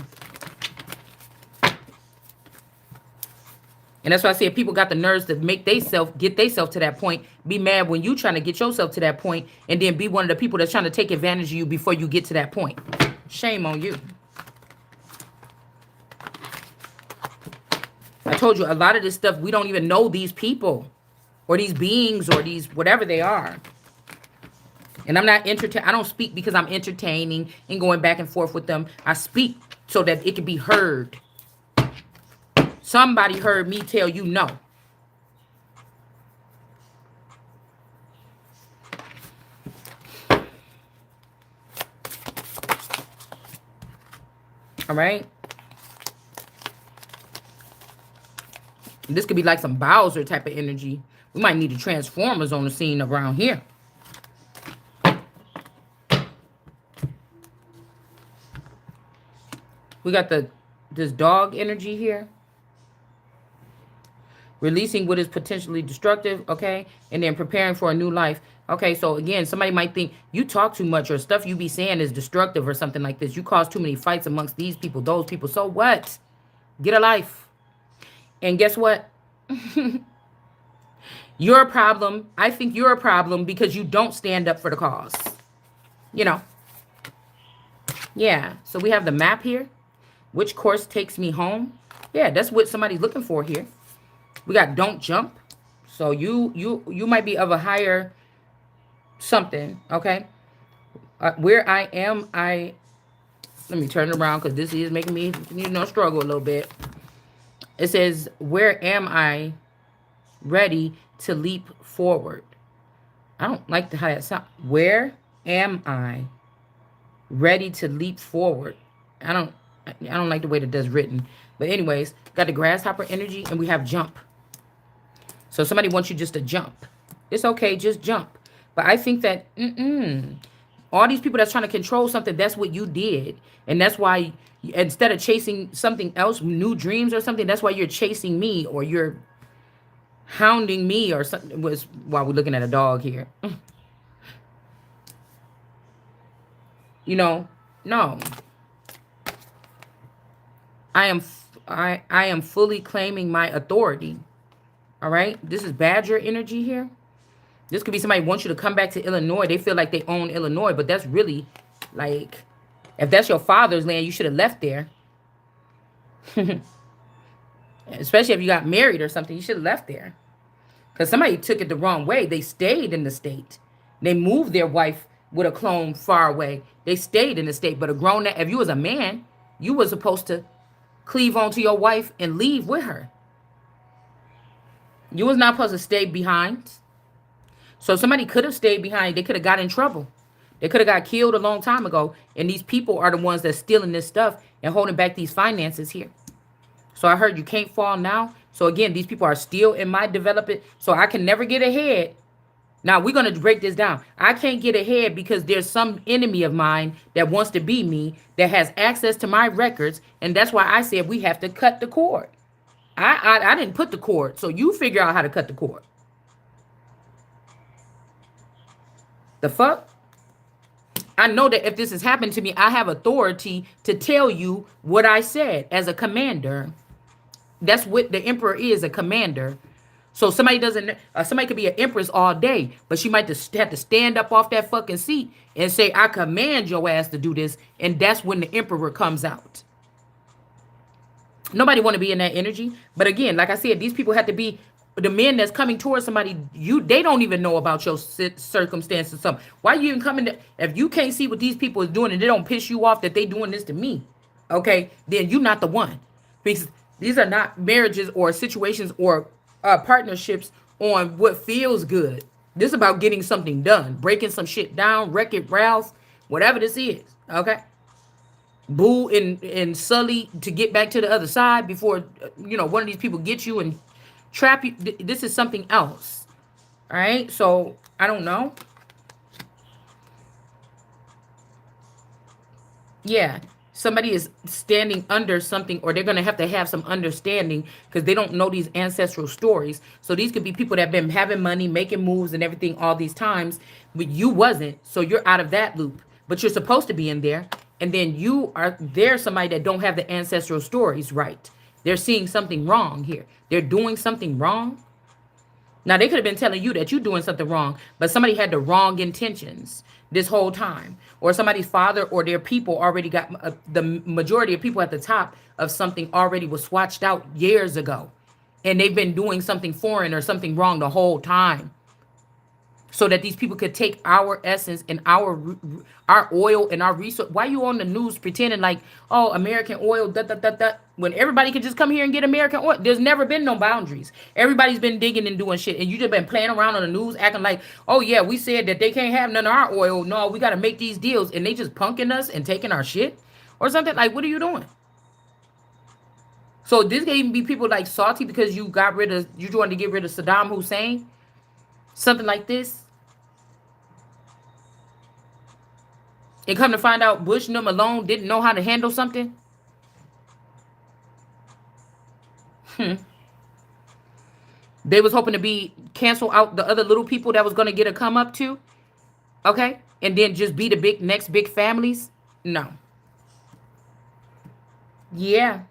And that's why I say if people got the nerves to get theyself to that point, be mad when you trying to get yourself to that point, and then be one of the people that's trying to take advantage of you before you get to that point. Shame on you. I told you a lot of this stuff, we don't even know these people or these beings or these whatever they are. And I'm not I don't speak because I'm entertaining and going back and forth with them. I speak so that it can be heard. Somebody heard me tell you no. All right. This could be like some Bowser type of energy. We might need the Transformers on the scene around here. We got this dog energy here. releasing what is potentially destructive, okay, and then preparing for a new life. Okay, so again, somebody might think you talk too much or stuff you be saying is destructive or something like this. You cause too many fights amongst these people, those people. So what? Get a life. And guess what? You're a problem. I think you're a problem because you don't stand up for the cause. You know, yeah. So we have the map here. Which course takes me home? Yeah, that's what somebody's looking for here. We got don't jump. So you might be of a higher something, okay? Where I am, let me turn it around because this is making me, struggle a little bit. It says, where am I ready to leap forward? I don't like how that sounds. Where am I ready to leap forward? I don't like the way that that's written. But anyways, got the grasshopper energy and we have jump. So somebody wants you just to jump. It's okay, just jump. But I think that all these people that's trying to control something, that's what you did. And that's why instead of chasing something else, new dreams or something, that's why you're chasing me or you're hounding me or something. Was while we're looking at a dog here. No. I am fully claiming my authority. All right? This is Badger energy here. This could be somebody who wants you to come back to Illinois. They feel like they own Illinois, but that's really like, if that's your father's land, you should have left there. Especially if you got married or something, you should have left there. Because somebody took it the wrong way. They stayed in the state. They moved their wife with a clone far away. They stayed in the state. But a grown, if you was a man, you were supposed to cleave onto your wife and leave with her. You was not supposed to stay behind. So somebody could have stayed behind. They could have got in trouble. They could have got killed a long time ago. And these people are the ones that's stealing this stuff and holding back these finances here. So I heard you can't fall now. So again, these people are still in my development. So I can never get ahead. Now we're going to break this down. I can't get ahead because there's some enemy of mine that wants to be me, that has access to my records. And that's why I said we have to cut the cord. I didn't put the cord. So you figure out how to cut the cord. The fuck? I know that if this has happened to me, I have authority to tell you what I said as a commander. That's what the emperor is, a commander. So somebody could be an empress all day, but she might have to stand up off that fucking seat and say, I command your ass to do this. And that's when the emperor comes out. Nobody want to be in that energy. But again, like I said, these people have to be the men that's coming towards somebody. They don't even know about your circumstances. Something. Why you even coming to, if you can't see what these people is doing and they don't piss you off that they doing this to me, okay, then you're not the one. Because these are not marriages or situations or partnerships on what feels good. This is about getting something done, breaking some shit down, Wreck-It Ralph, whatever this is, okay? Boo and Sully to get back to the other side before, one of these people gets you and trap you. This is something else, all right? So, I don't know. Yeah. Somebody is standing under something, or they're going to have some understanding because they don't know these ancestral stories. So these could be people that have been having money, making moves and everything all these times, but you wasn't. So you're out of that loop, but you're supposed to be in there. And then there's somebody that don't have the ancestral stories right. They're seeing something wrong here. They're doing something wrong. Now, they could have been telling you that you're doing something wrong, but somebody had the wrong intentions this whole time. Or somebody's father or their people already got, the majority of people at the top of something already was swatched out years ago. And they've been doing something foreign or something wrong the whole time. So that these people could take our essence and our oil and our resource. Why you on the news pretending like, oh, American oil, when everybody could just come here and get American oil? There's never been no boundaries. Everybody's been digging and doing shit. And you just been playing around on the news acting like, oh, yeah, we said that they can't have none of our oil. No, we got to make these deals. And they just punking us and taking our shit or something. Like, what are you doing? So this can even be people like salty because you wanted to get rid of Saddam Hussein. Something like this. And come to find out Bush and them alone didn't know how to handle something. They was hoping to be cancel out the other little people that was gonna get a come up to, okay, and then just be the big next big families. No, yeah.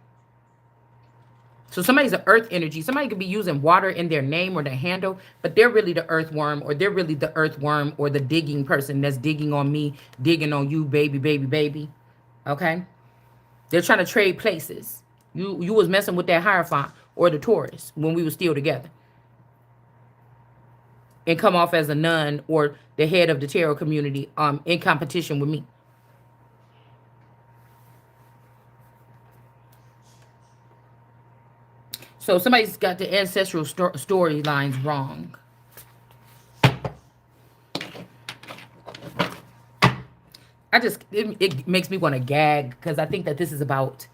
So somebody's an earth energy. Somebody could be using water in their name or their handle, but they're really the earthworm, or they're really the earthworm or the digging person that's digging on me, digging on you, baby, baby, baby. Okay? They're trying to trade places. You was messing with that Hierophant or the Taurus when we were still together. And come off as a nun or the head of the tarot community in competition with me. So somebody's got the ancestral storylines wrong. It makes me want to gag because I think that this is about,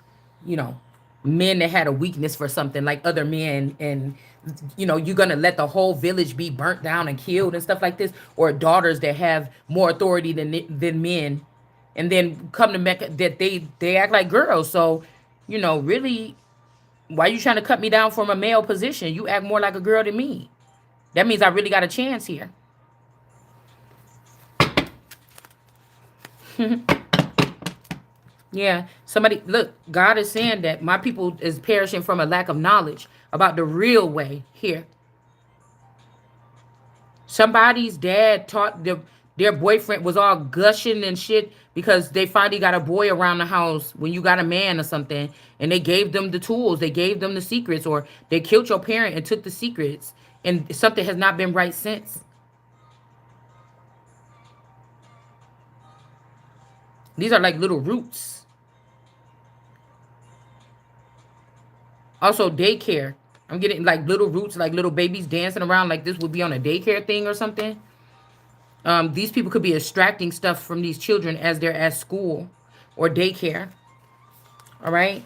you know, men that had a weakness for something like other men, and you're gonna let the whole village be burnt down and killed and stuff like this, or daughters that have more authority than men, and then come to Mecca that they act like girls. So, really, why are you trying to cut me down from a male position? You act more like a girl than me. That means I really got a chance here. Yeah, somebody look. God is saying that my people is perishing from a lack of knowledge about the real way here. Somebody's dad taught their boyfriend was all gushing and shit because they finally got a boy around the house when you got a man or something, and they gave them the tools, they gave them the secrets, or they killed your parent and took the secrets, and something has not been right since. These are like little roots. Also, daycare. I'm getting like little roots, like little babies dancing around like this would be on a daycare thing or something. These people could be extracting stuff from these children as they're at school or daycare. All right.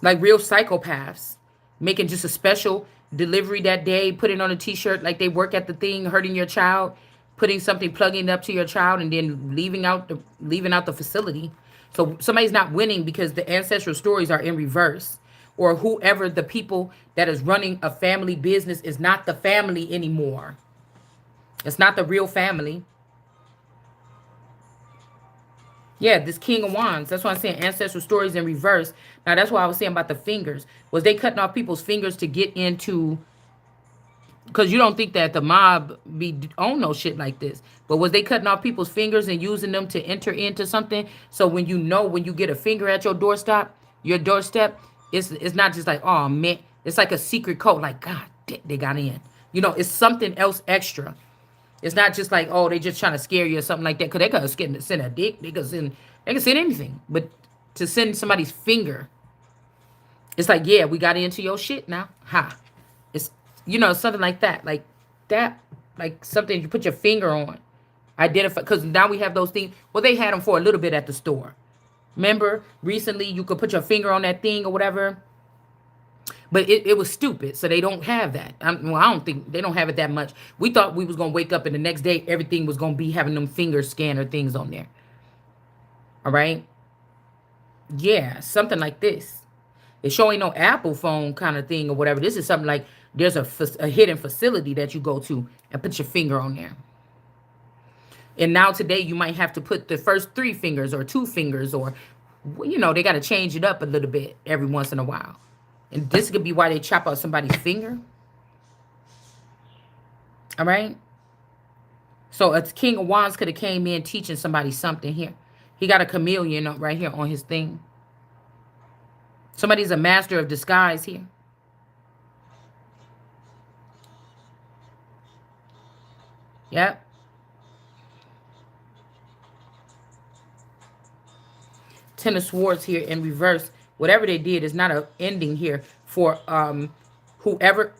Like real psychopaths making just a special delivery that day, putting on a t-shirt like they work at the thing, hurting your child, putting something, plugging it up to your child, and then leaving out the facility. So somebody's not winning because the ancestral stories are in reverse, or whoever the people that is running a family business is not the family anymore. It's not the real family. Yeah, this King of Wands. That's why I'm saying ancestral stories in reverse. Now, that's why I was saying about the fingers. Was they cutting off people's fingers to get into... Because you don't think that the mob be on no shit like this. But was they cutting off people's fingers and using them to enter into something? So when you get a finger at your doorstep, it's not just like, oh, man. It's like a secret code. Like, God, they got in. It's something else extra. It's not just like, oh, they just trying to scare you or something like that. Because they could send a dick. They can send anything. But to send somebody's finger, it's like, yeah, we got into your shit now. Ha. It's, something like that. Like that. Like something you put your finger on. Identify. Because now we have those things. Well, they had them for a little bit at the store. Remember, recently you could put your finger on that thing or whatever. But it was stupid, so they don't have that. I don't think they don't have it that much. We thought we was going to wake up and the next day everything was going to be having them finger scanner things on there. All right? Yeah, something like this. It's showing no Apple phone kind of thing or whatever. This is something like there's a hidden facility that you go to and put your finger on there. And now today you might have to put the first 3 fingers or 2 fingers, or, they got to change it up a little bit every once in a while. And this could be why they chop out somebody's finger. All right. So a King of Wands could have came in teaching somebody something here. He got a chameleon right here on his thing. Somebody's a master of disguise here. Yep. Ten of Swords here in reverse. Whatever they did is not an ending here for whoever.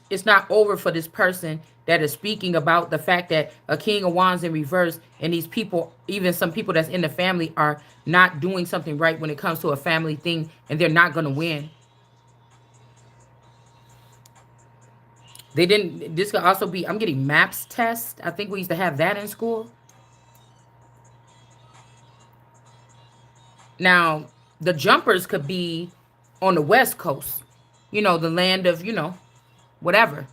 It's not over for this person that is speaking about the fact that a King of Wands in reverse, and these people, even some people that's in the family, are not doing something right when it comes to a family thing, and they're not going to win. They didn't. This could also be, I'm getting MAPS test. I think we used to have that in school. Now, the jumpers could be on the West Coast. the land of, whatever.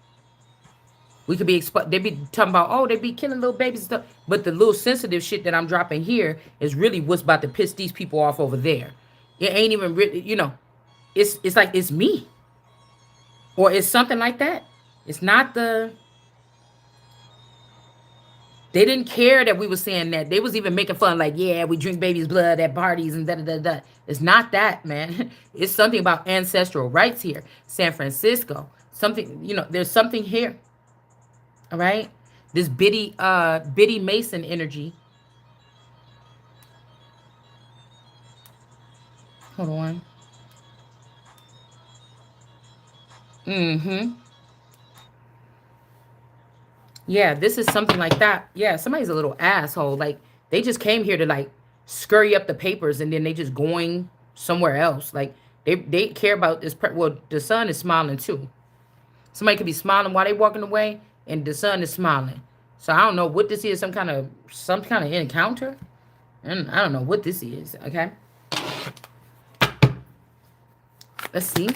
We could be they be talking about, oh, they be killing little babies and stuff. But the little sensitive shit that I'm dropping here is really what's about to piss these people off over there. It ain't even really, it's like it's me. Or it's something like that. It's not they didn't care that we were saying that. They was even making fun, like, yeah, we drink baby's blood at parties and da da da da. It's not that, man. It's something about ancestral rights here. San Francisco. Something, there's something here. All right? This bitty Mason energy. Hold on. Mm-hmm. Yeah, this is something like that. Yeah, somebody's a little asshole. Like, they just came here to, like, scurry up the papers and then they just going somewhere else. Like, they care about this. Well, the sun is smiling too. Somebody could be smiling while they walking away and the sun is smiling. So I don't know what this is. Some kind of encounter. And I don't know what this is. Okay. Let's see.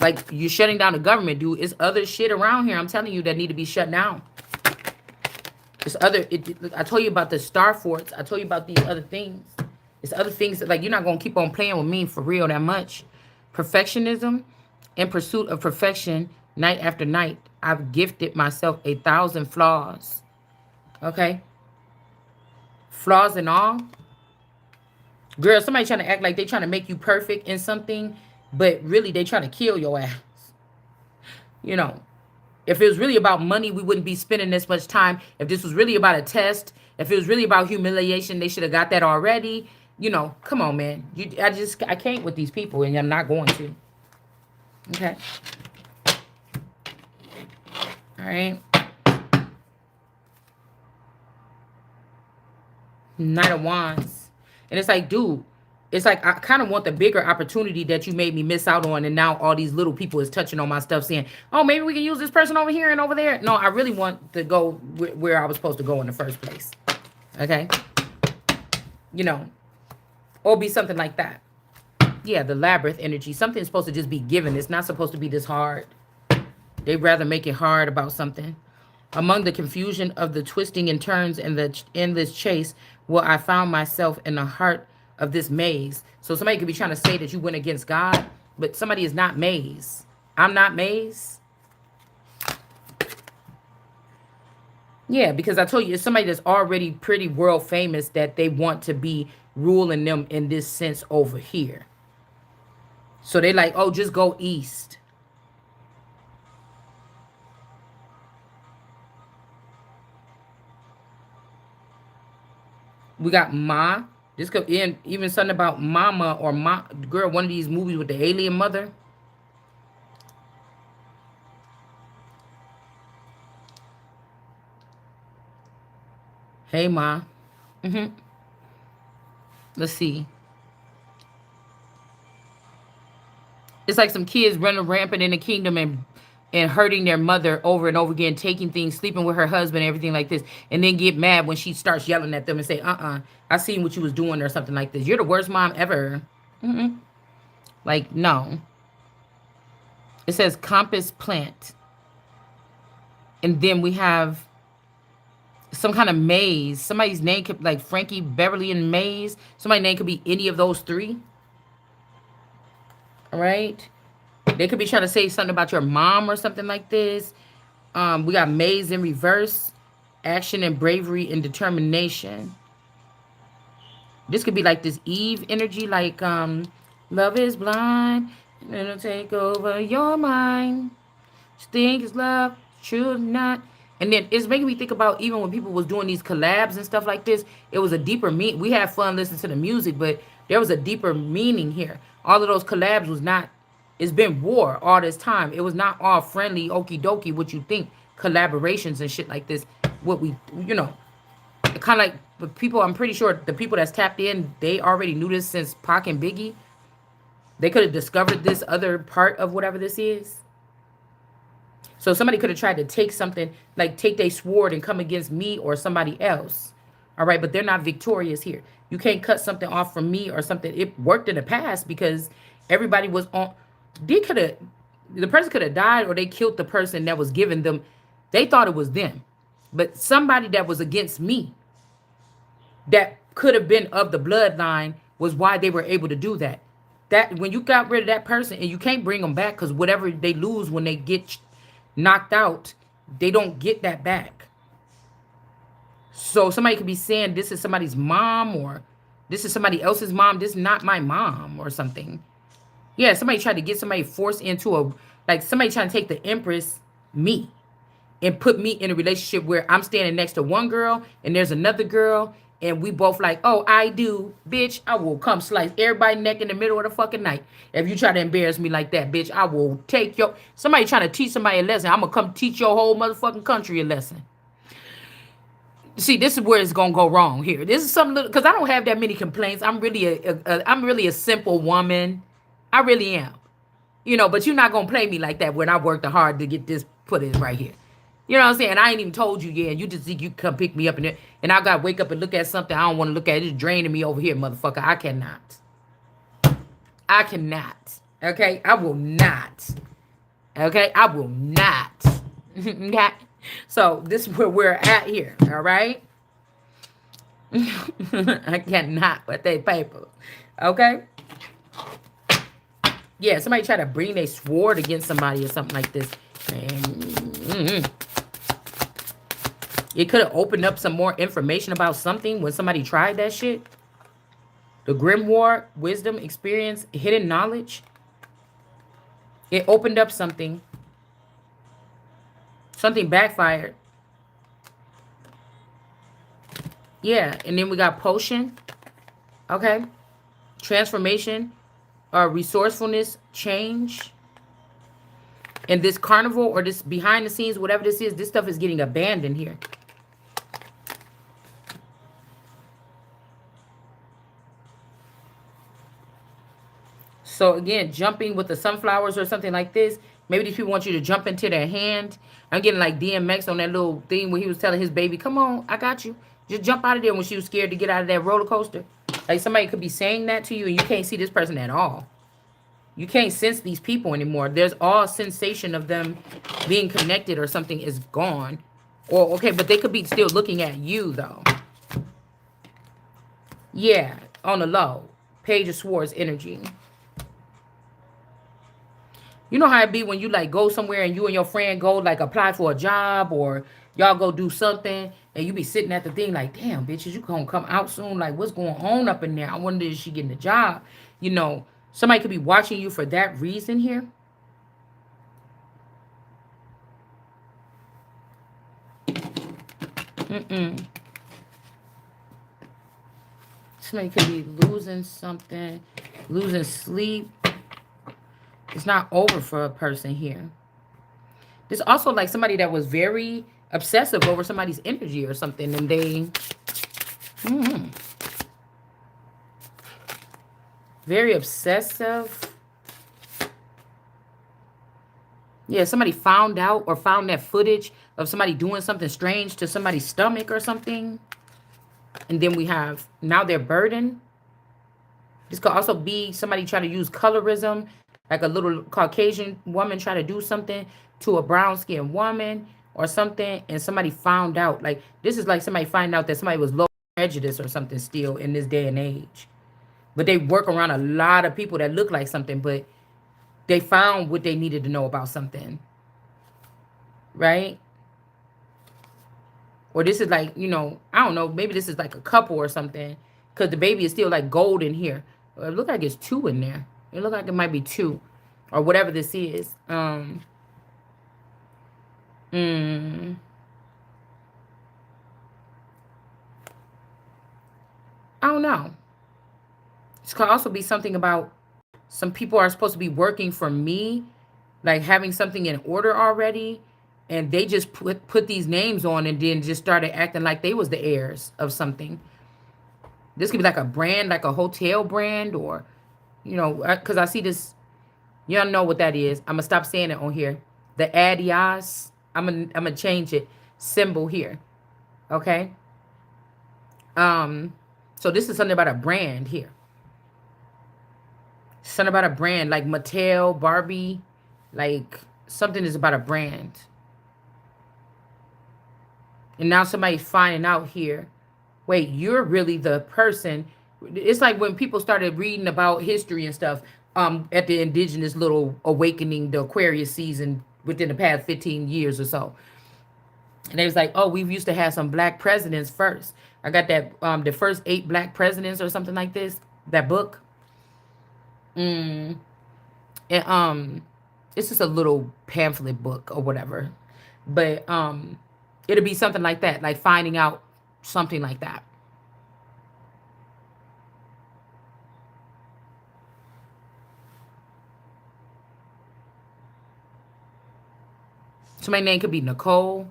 Like, you're shutting down the government, dude. It's other shit around here, I'm telling you, that need to be shut down. It's I told you about the star forts. I told you about these other things. It's other things that, like, you're not going to keep on playing with me for real that much. Perfectionism, in pursuit of perfection, night after night, I've gifted myself 1,000 flaws. Okay? Flaws and all. Girl, somebody trying to act like they trying to make you perfect in something, but really they trying to kill your ass. If it was really about money, we wouldn't be spending this much time. If this was really about a test, if it was really about humiliation, they should have got that already. Come on, man. I can't with these people, and I'm not going to. Okay. All right. Knight of Wands. And it's like, dude, it's like I kind of want the bigger opportunity that you made me miss out on, and now all these little people is touching on my stuff saying, oh, maybe we can use this person over here and over there. No, I really want to go where I was supposed to go in the first place. Okay? Or be something like that. Yeah, the labyrinth energy. Something's supposed to just be given. It's not supposed to be this hard. They'd rather make it hard about something. Among the confusion of the twisting and turns and the endless chase, I found myself in the heart of this maze. So somebody could be trying to say that you went against God, but somebody is not maze. I'm not maze. Yeah, because I told you, it's somebody that's already pretty world famous that they want to be ruling them in this sense over here. So they like, oh, just go east. We got Ma. This could end even something about Mama or girl, one of these movies with the alien mother. Hey, Ma. Let's see. It's like some kids running rampant in the kingdom and hurting their mother over and over again, taking things, sleeping with her husband, everything like this, and then get mad when she starts yelling at them and say, I seen what you was doing or something like this. You're the worst mom ever. Like, no. It says compass plant. And then we have some kind of maze. Somebody's name could, like Frankie Beverly and Maze. Somebody's name could be any of those three. All right. They could be trying to say something about your mom or something like this. We got maze in reverse. Action and bravery and determination. This could be like this Eve energy, like love is blind and it'll take over your mind. Think it's love, true or not. And then it's making me think about even when people was doing these collabs and stuff like this, it was a deeper meaning. We had fun listening to the music, but there was a deeper meaning here. All of those collabs was not, it's been war all this time. It was not all friendly, okie dokie, what you think, collaborations and shit like this. What we, kind of like, but people, I'm pretty sure the people that's tapped in, they already knew this since Pac and Biggie. They could have discovered this other part of whatever this is. So somebody could have tried to take something, like take their sword and come against me or somebody else. All right, but they're not victorious here. You can't cut something off from me or something. It worked in the past because everybody was on. They could have, the person could have died or they killed the person that was giving them. They thought it was them, but somebody that was against me that could have been of the bloodline was why they were able to do that. That when you got rid of that person and you can't bring them back because whatever they lose when they get knocked out, they don't get that back. So somebody could be saying this is somebody's mom or this is somebody else's mom. This is not my mom or something. Yeah, somebody tried to get somebody forced into a, like somebody trying to take the Empress, me, and put me in a relationship where I'm standing next to one girl and there's another girl and we both like, oh, I do, bitch, I will come slice everybody neck in the middle of the fucking night. If you try to embarrass me like that, bitch, I will take your, somebody trying to teach somebody a lesson, I'm gonna come teach your whole motherfucking country a lesson. See, this is where it's gonna go wrong here. This is something because I don't have that many complaints. I'm really a simple woman. I really am. You know, but you're not gonna play me like that when I worked hard to get this put in right here. You know what I'm saying? I ain't even told you yet. You just think you come pick me up and I gotta wake up and look at something I don't want to look at. It's draining me over here, motherfucker. I cannot. I cannot. Okay? I will not. Okay? I will not. Okay? So this is where we're at here. All right? I cannot with that paper. Okay? Yeah, somebody try to bring their sword against somebody or something like this. And, it could have opened up some more information about something when somebody tried that shit. The grimoire, wisdom, experience, hidden knowledge. It opened up something. Something backfired. Yeah, and then we got potion. Okay. Transformation. Resourcefulness, change. And this carnival or this behind the scenes, whatever this stuff is getting abandoned here. So again, jumping with the sunflowers or something like this. Maybe these people want you to jump into their hand. I'm getting like DMX on that little thing where he was telling his baby, come on, I got you. Just jump out of there when she was scared to get out of that roller coaster. Like somebody could be saying that to you and you can't see this person at all. You can't sense these people anymore. There's all sensation of them being connected or something is gone. Or, okay, but they could be still looking at you, though. Yeah, on the low. Page of Swords energy. You know how it be when you, like, go somewhere and you and your friend go, like, apply for a job or y'all go do something and you be sitting at the thing like, damn, bitches, you gonna come out soon? Like, what's going on up in there? I wonder if she getting a job. You know, somebody could be watching you for that reason here. Somebody could be losing something, losing sleep. It's not over for a person here. There's also like somebody that was very obsessive over somebody's energy or something, and they very obsessive. Yeah, somebody found out or found that footage of somebody doing something strange to somebody's stomach or something. And then we have, now they're burdened. This could also be somebody try to use colorism, like a little Caucasian woman try to do something to a brown-skinned woman or something, and somebody found out. Like, this is like somebody find out that somebody was low prejudice or something still in this day and age. But they work around a lot of people that look like something, but they found what they needed to know about something. Right? Or this is like, you know, I don't know, maybe this is like a couple or something, because the baby is still like gold in here. It look like it's 2 in there. It look like it might be 2 or whatever this is. I don't know. This could also be something about some people are supposed to be working for me, like having something in order already, and they just put these names on and then just started acting like they was the heirs of something. This could be like a brand, like a hotel brand, or, you know, because I see this. You don't know what that is. I'm going to stop saying it on here. The adios. I'm gonna change it. Symbol here. Okay? So this is something about a brand here. Something about a brand like Mattel, Barbie, like something is about a brand. And now somebody's finding out here, wait, you're really the person. It's like when people started reading about history and stuff, at the indigenous little awakening, the Aquarius season within the past 15 years or so. And they was like, oh, we used to have some black presidents first. I got that, the first 8 black presidents or something like this, that book. And it's just a little pamphlet book or whatever. But it'll be something like that, like finding out something like that. So my name could be Nicole.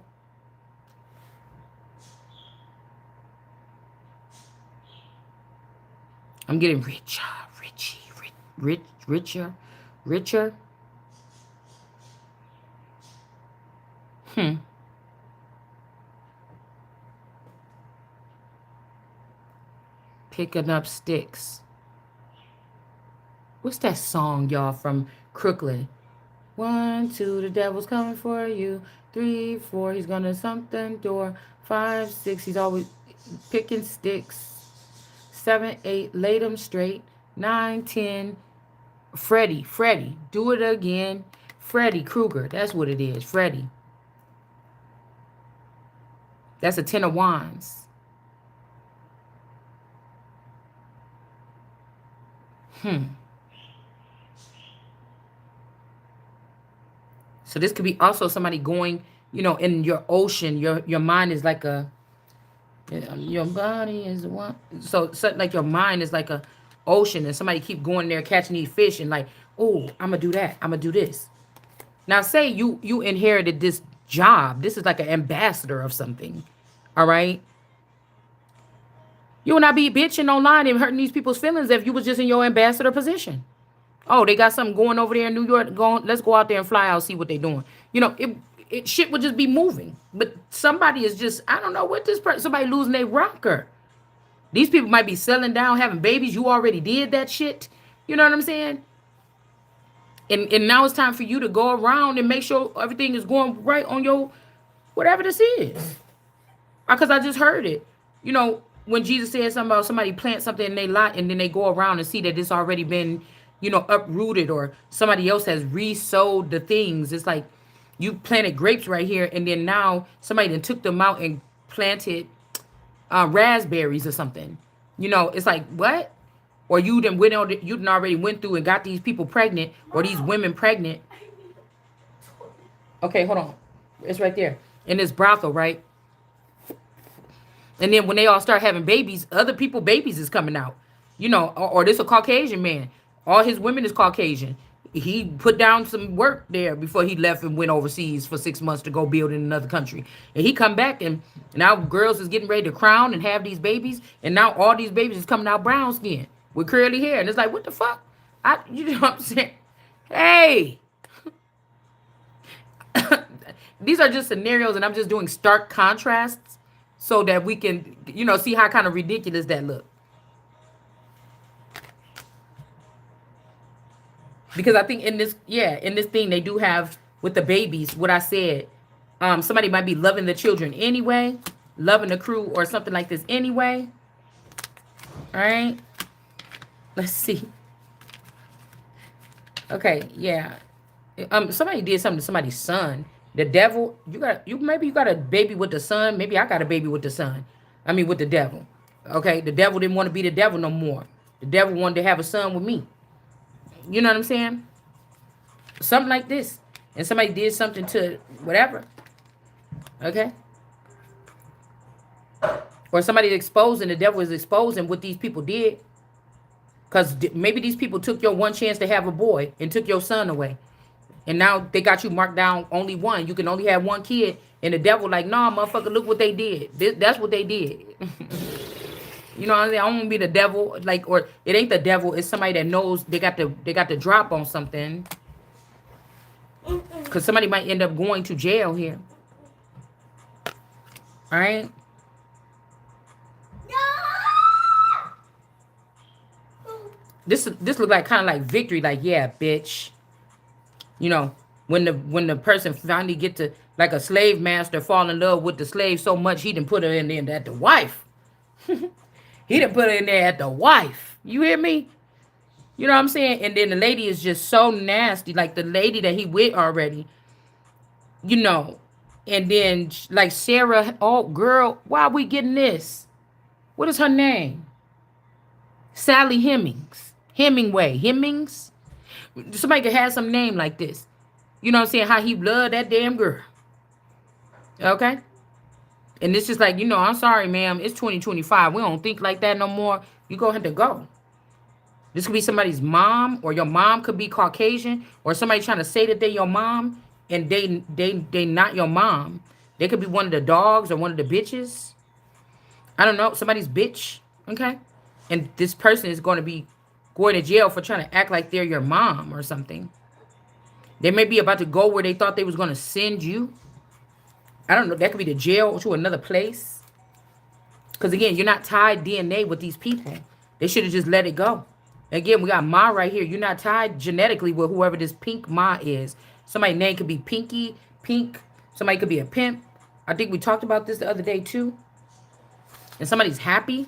I'm getting richer, richer, richer. Hmm. Picking up sticks. What's that song, y'all, from Crooklyn? 1, 2, the devil's coming for you. 3, 4, he's gonna something door. 5, 6, he's always picking sticks. 7, 8, lay them straight. 9, 10, Freddy, do it again. Freddy Krueger, that's what it is, Freddy. That's a 10 of wands. So this could be also somebody going, in your ocean. Your mind is like a, your body is one. So like your mind is like a ocean, and somebody keep going there catching these fish and like, oh, I'm gonna do that. I'm gonna do this. Now say you inherited this job. This is like an ambassador of something. All right. You would not be bitching online and hurting these people's feelings if you was just in your ambassador position. Oh, they got something going over there in New York. Let's go out there and fly out, see what they're doing. It shit would just be moving. But somebody is just, I don't know what this person, somebody losing their rocker. These people might be selling down, having babies. You already did that shit. You know what I'm saying? And now it's time for you to go around and make sure everything is going right on your, whatever this is. Because I just heard it. When Jesus said something about somebody plant something in their lot and then they go around and see that it's already been, uprooted, or somebody else has re-sowed the things. It's like you planted grapes right here and then now somebody then took them out and planted raspberries or something. It's like, what? Or you done already went through and got these people pregnant, or these women pregnant. Okay, hold on. It's right there. In this brothel, right? And then when they all start having babies, other people babies is coming out. Or this a Caucasian man. All his women is Caucasian. He put down some work there before he left and went overseas for 6 months to go build in another country. And he come back and now girls is getting ready to crown and have these babies. And now all these babies is coming out brown skin with curly hair. And it's like, what the fuck? You know what I'm saying? Hey. These are just scenarios, and I'm just doing stark contrasts so that we can, see how kind of ridiculous that look. Because I think in this thing they do have with the babies, what I said, somebody might be loving the children anyway, loving the crew or something like this anyway. All right. Let's see. Okay, yeah. Somebody did something to somebody's son. The devil, maybe you got a baby with the son. Maybe I got a baby with the son. I mean with the devil. Okay, the devil didn't want to be the devil no more. The devil wanted to have a son with me. You know what I'm saying? Something like this. And somebody did something to whatever. Okay? Or somebody exposing, the devil is exposing what these people did. Because maybe these people took your one chance to have a boy and took your son away. And now they got you marked down only one. You can only have one kid. And the devil like, nah, motherfucker, look what they did. That's what they did. You know what I mean? I don't want to be the devil, like, or it ain't the devil. It's somebody that knows they got the drop on something. Because somebody might end up going to jail here. All right? No! This look like kind of like victory, like, yeah, bitch. You know, when the person finally get to, like a slave master fall in love with the slave so much he didn't put her in there at the wife. He didn't put her in there at the wife. You hear me? You know what I'm saying? And then the lady is just so nasty, like the lady that he with already. You know, and then like Sarah, oh girl, why are we getting this? What is her name? Sally Hemings. Hemingway. Hemings? Somebody could have some name like this. You know what I'm saying? How he loved that damn girl. Okay? And it's just like, I'm sorry, ma'am. It's 2025. We don't think like that no more. You go ahead to go. This could be somebody's mom, or your mom could be Caucasian, or somebody trying to say that they're your mom and they not your mom. They could be one of the dogs or one of the bitches. I don't know, somebody's bitch. Okay? And this person is going to be going to jail for trying to act like they're your mom or something. They may be about to go where they thought they was going to send you. I don't know. That could be the jail to another place. Because again, you're not tied DNA with these people. They should have just let it go. Again, we got Ma right here. You're not tied genetically with whoever this Pink Ma is. Somebody's name could be Pinky, Pink. Somebody could be a pimp. I think we talked about this the other day too. And somebody's happy.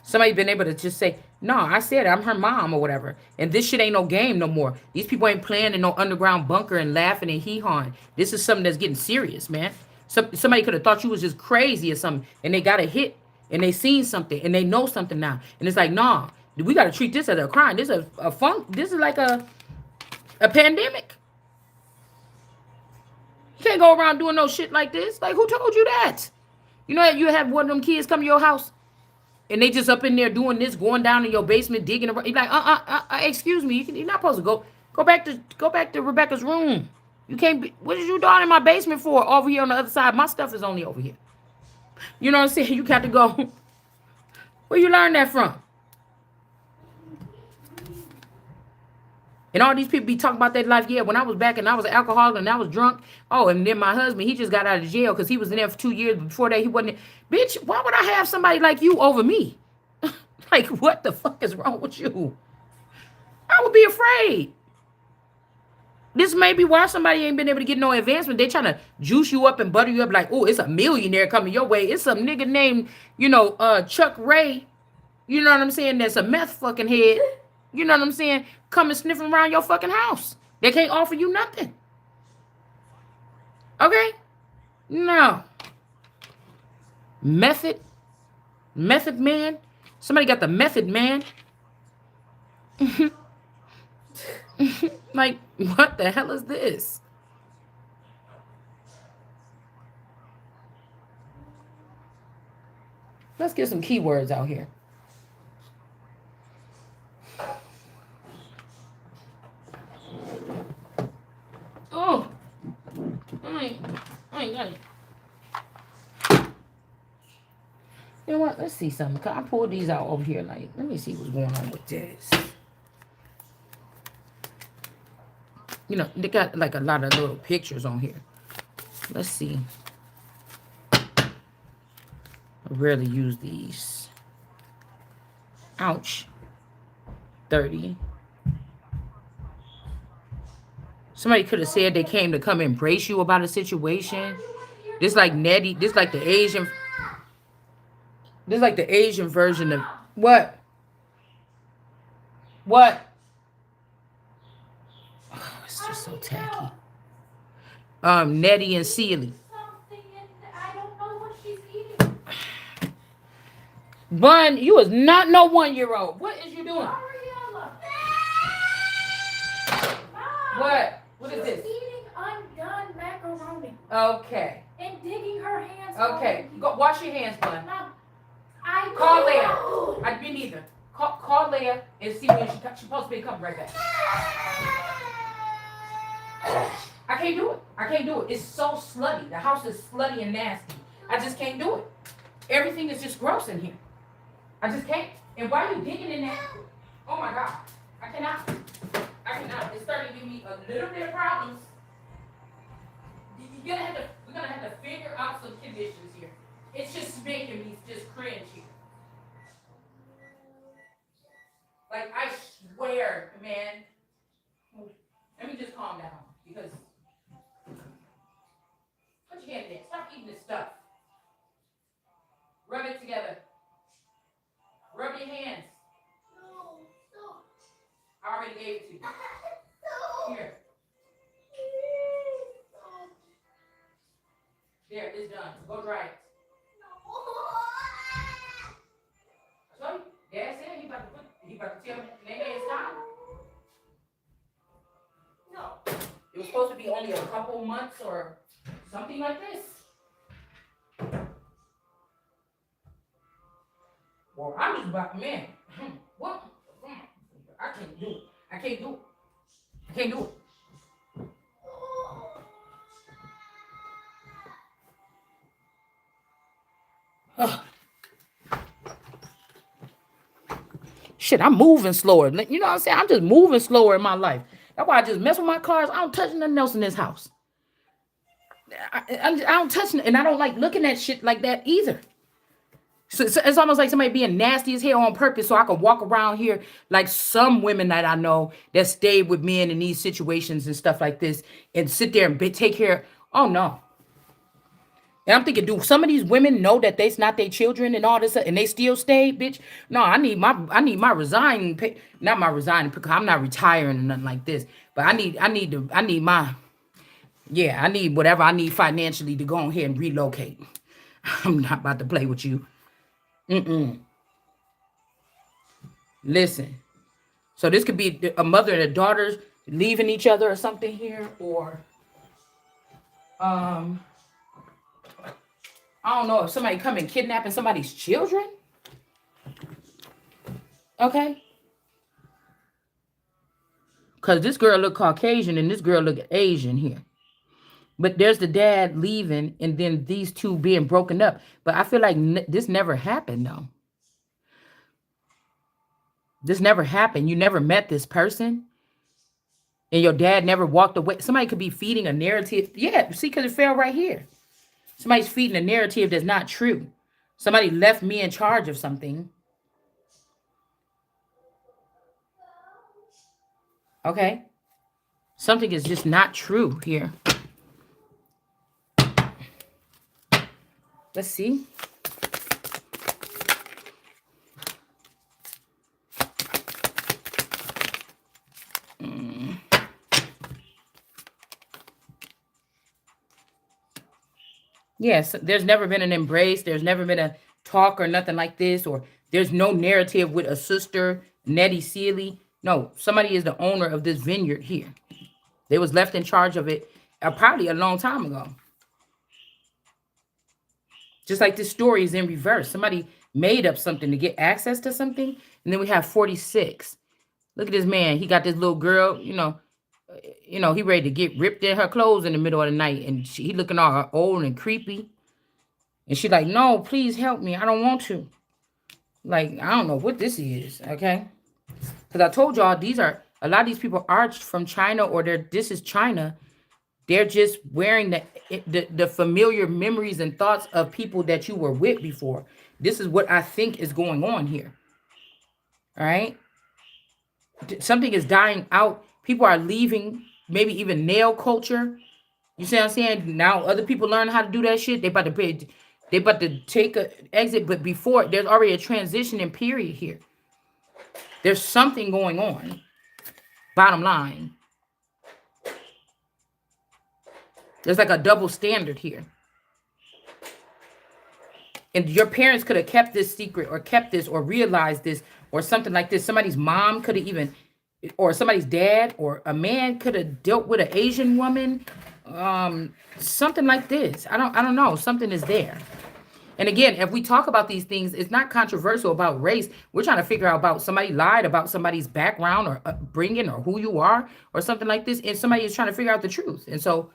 Somebody been able to just say, no, I said it, I'm her mom or whatever. And this shit ain't no game no more. These people ain't playing in no underground bunker and laughing and hee-hawing. This is something that's getting serious, man. Somebody could have thought you was just crazy or something, and they got a hit, and they seen something, and they know something now. And it's like, nah, we got to treat this as a crime. This is a funk. This is like a pandemic. You can't go around doing no shit like this. Like, who told you that? You know that you have one of them kids come to your house and they just up in there doing this, going down in your basement, digging around. You're like, excuse me, you're not supposed to go back to Rebecca's room. You can't be. What is you doing in my basement for? Over here on the other side, my stuff is only over here. You know what I'm saying? You got to go. Where you learn that from? And all these people be talking about their life. Yeah, when I was back and I was an alcoholic and I was drunk. Oh, and then my husband, he just got out of jail because he was in there for 2 years. Before that, he wasn't. Bitch, why would I have somebody like you over me? Like, what the fuck is wrong with you? I would be afraid. This may be why somebody ain't been able to get no advancement. They trying to juice you up and butter you up like, oh, it's a millionaire coming your way. It's some nigga named, Chuck Ray. You know what I'm saying? That's a meth fucking head. You know what I'm saying? Coming sniffing around your fucking house. They can't offer you nothing. Okay? No. Method man. Somebody got the method man. Like, what the hell is this? Let's get some keywords out here. Oh, I ain't got it. You know what? Let's see something. I pulled these out over here. Like, let me see what's going on with this. They got like a lot of little pictures on here. Let's see. I rarely use these. Ouch. 30. Somebody could have said they came to come embrace you about a situation. This like Nettie. This like the Asian. This like the Asian version of what? What? Oh, it's just so tacky. Nettie and Sealy. I don't know what she's eating. Bun, you is not no 1-year-old. What is you doing? What? What is this? Eating undone macaroni. Okay. And digging her hands. Okay. Go wash your hands, Bun. Mom, Call Leia. I me neither. Call Leia and see when she's supposed to be coming right back. I can't do it. I can't do it. It's so slutty. The house is slutty and nasty. I just can't do it. Everything is just gross in here. I just can't. And why are you digging in that? Oh my God. I cannot. It's starting to give me a little bit of problems. We're gonna have to figure out some conditions here. It's just making me just cringe here. Like, I swear, man. Let me just calm down because put your hand in there. Stop eating this stuff. Rub it together. Rub your hands. No, stop. I already gave it to you. No. Here. There, it's done. Go dry it. I told you. Dad said he about to tell me Nene it's time. No. It was supposed to be only a couple months or something like this. Well, I'm just about, man. What? I can't do it. I can't do it. I can't do it. Ugh. Shit, I'm moving slower. You know what I'm saying? I'm just moving slower in my life. That's why I just mess with my cars. I don't touch nothing else in this house. I don't touch it, and I don't like looking at shit like that either. So it's almost like somebody being nasty as hell on purpose so I can walk around here like some women that I know that stayed with men in these situations and stuff like this and sit there and take care. Oh, no. And I'm thinking, do some of these women know that they's not their children and all this, and they still stay, bitch? No, I need my resigning pay, not my resigning because I'm not retiring or nothing like this. But I need my, yeah, I need whatever I need financially to go ahead and relocate. I'm not about to play with you. Listen. So this could be a mother and a daughter leaving each other or something here, or um, I don't know if somebody come and kidnapping somebody's children. Okay. Cause this girl look Caucasian and this girl look Asian here. But there's the dad leaving and then these two being broken up. But I feel like this never happened though. This never happened. You never met this person. And your dad never walked away. Somebody could be feeding a narrative. Yeah, see, because it fell right here. Somebody's feeding a narrative that's not true. Somebody left me in charge of something. Okay. Something is just not true here. Let's see. Yes, there's never been an embrace. There's never been a talk or nothing like this. Or there's no narrative with a sister, Nettie Seeley. No, somebody is the owner of this vineyard here. They was left in charge of it probably a long time ago. Just like this story is in reverse. Somebody made up something to get access to something. And then we have 46. Look at this man. He got this little girl, he ready to get ripped in her clothes in the middle of the night. And he looking all old and creepy. And she like, no, please help me. I don't want to. Like, I don't know what this is, okay? Because I told y'all, a lot of these people are from China or this is China. They're just wearing the familiar memories and thoughts of people that you were with before. This is what I think is going on here. All right? Something is dying out. People are leaving, maybe even nail culture. You see what I'm saying? Now other people learn how to do that shit. They about to take a exit, but before there's already a transitioning period here. There's something going on. Bottom line. There's like a double standard here. And your parents could have kept this secret or kept this or realized this or something like this. Somebody's mom could have even, or somebody's dad or a man could have dealt with an Asian woman. Something like this. I don't know. Something is there. And again, if we talk about these things, it's not controversial about race. We're trying to figure out about somebody lied about somebody's background or upbringing or who you are or something like this. And somebody is trying to figure out the truth. And so,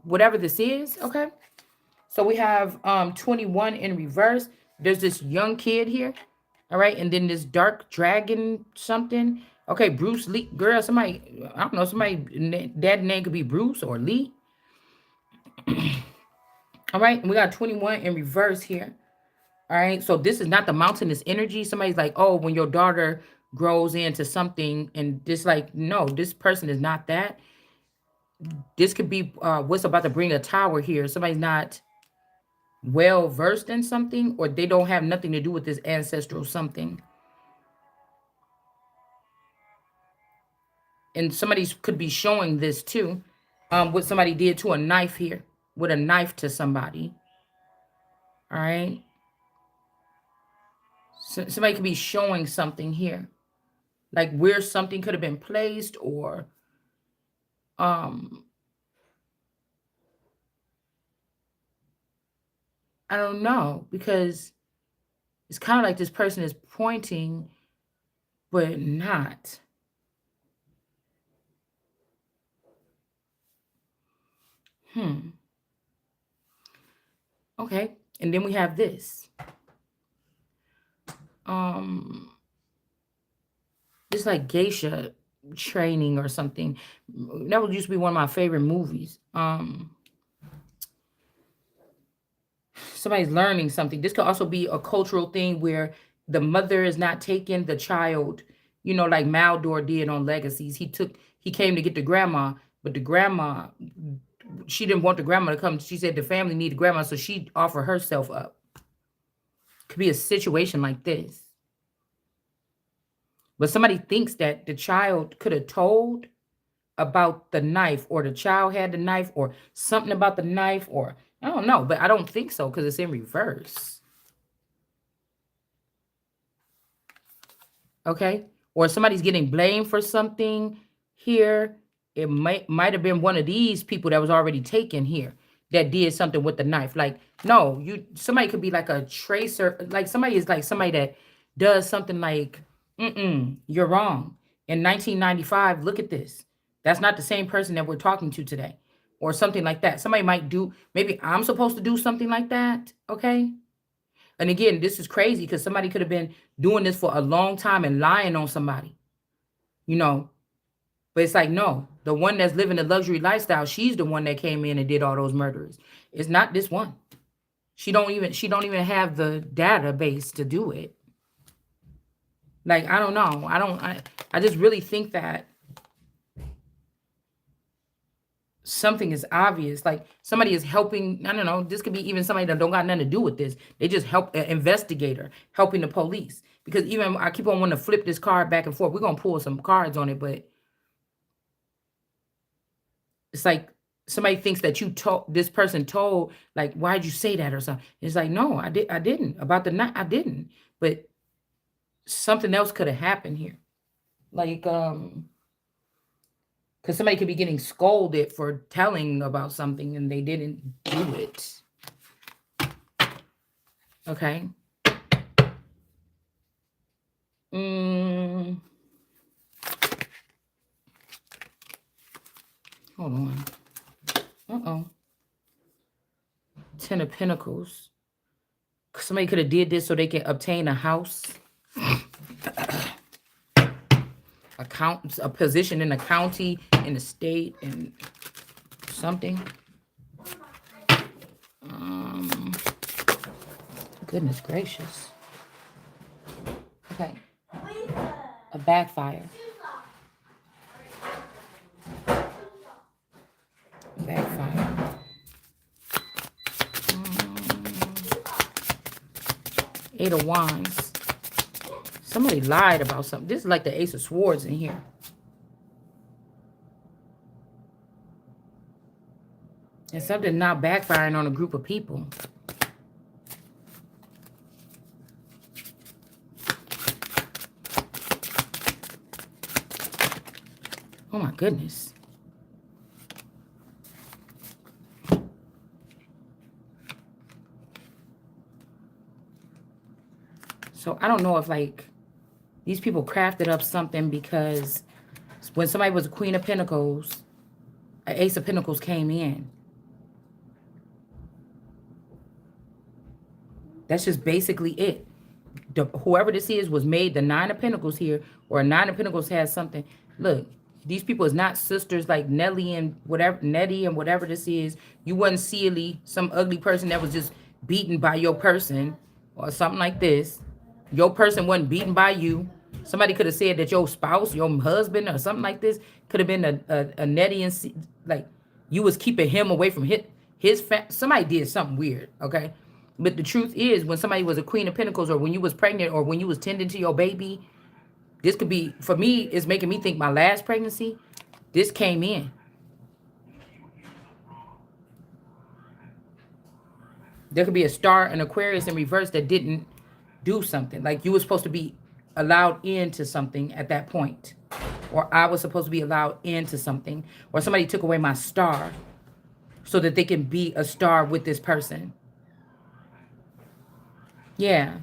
whatever this is, okay? So we have 21 in reverse. There's this young kid here, all right? And then this dark dragon something. Okay, Bruce Lee. Girl, somebody, I don't know, somebody, dad name could be Bruce or Lee. All right, and we got 21 in reverse here. All right, so this is not the mountainous energy. Somebody's like, oh, when your daughter grows into something and just like, no, this person is not that. This could be what's about to bring a tower here. Somebody's not well versed in something, or they don't have nothing to do with this ancestral something. And somebody could be showing this too. What somebody did to a knife here, with a knife to somebody. All right. So somebody could be showing something here, like where something could have been placed, or um, I don't know, because it's kind of like this person is pointing, but not. Hmm. Okay. And then we have this. Um, it's like geisha training or something. That would used to be one of my favorite movies. Somebody's learning something. This could also be a cultural thing where the mother is not taking the child, like Maldor did on Legacies. He came to get the grandma, but the grandma, she didn't want the grandma to come. She said the family needed grandma, so she offered herself up. Could be a situation like this. But somebody thinks that the child could have told about the knife, or the child had the knife, or something about the knife, or I don't know, but I don't think so because it's in reverse. Okay? Or somebody's getting blamed for something here. It might have been one of these people that was already taken here that did something with the knife. Like, no, somebody could be like a tracer, like somebody is like somebody that does something like, you're wrong. In 1995, look at this. That's not the same person that we're talking to today. Or something like that. Somebody might do, maybe I'm supposed to do something like that. Okay. And again, this is crazy because somebody could have been doing this for a long time and lying on somebody, you know. But it's like, no, the one that's living the luxury lifestyle, she's the one that came in and did all those murders. It's not this one. She don't even have the database to do it. Like, I don't know. I just really think that something is obvious. Like somebody is helping. I don't know. This could be even somebody that don't got nothing to do with this. They just help an investigator helping the police. Because even I keep on wanting to flip this card back and forth. We're gonna pull some cards on it, but it's like somebody thinks that you told this person told, like, why'd you say that or something. It's like, no, I didn't. About the night, I didn't. But something else could have happened here. Like because somebody could be getting scolded for telling about something and they didn't do it. Okay. Mm, hold on. Uh-oh. 10 of Pentacles. Somebody could have did this so they can obtain a house. A position in the county, in the state, and something. Goodness gracious. Okay. A backfire. Backfire. Eight of Wands. Somebody lied about something. This is like the Ace of Swords in here. And something not backfiring on a group of people. Oh my goodness. So I don't know if like these people crafted up something because when somebody was a Queen of Pentacles, an Ace of Pentacles came in. That's just basically it. Whoever this is was made the Nine of Pentacles here, or a Nine of Pentacles has something. Look, these people is not sisters like Nettie and whatever this is. You wasn't Sealy, some ugly person that was just beaten by your person or something like this. Your person wasn't beaten by you. Somebody could have said that your spouse, your husband, or something like this could have been a netty and like you was keeping him away from somebody did something weird, okay? But the truth is, when somebody was a queen of pentacles, or when you was pregnant, or when you was tending to your baby, this could be, for me, it's making me think my last pregnancy, this came in. There could be a star in Aquarius in reverse that didn't do something. Like you were supposed to be allowed into something at that point. Or I was supposed to be allowed into something. Or somebody took away my star so that they can be a star with this person. Yeah.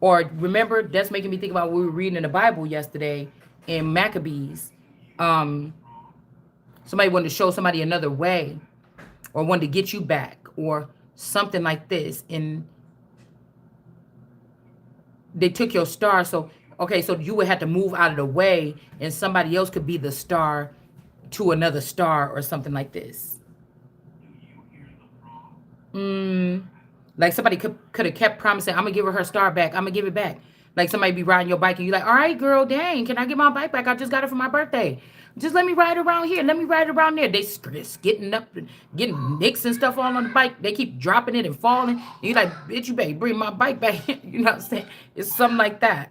Or remember, that's making me think about what we were reading in the Bible yesterday in Maccabees. Somebody wanted to show somebody another way, or wanted to get you back, or something like this, and they took your star. So okay, so you would have to move out of the way, and somebody else could be the star to another star, or something like this. Like somebody could have kept promising, I'm gonna give her star back, I'm gonna give it back. Like somebody be riding your bike and you're like, all right, girl, dang, can I get my bike back? I just got it for my birthday. Just let me ride around here. Let me ride around there. They getting up and getting nicks and stuff all on the bike. They keep dropping it and falling. And you're like, bitch, you better bring my bike back. You know what I'm saying? It's something like that.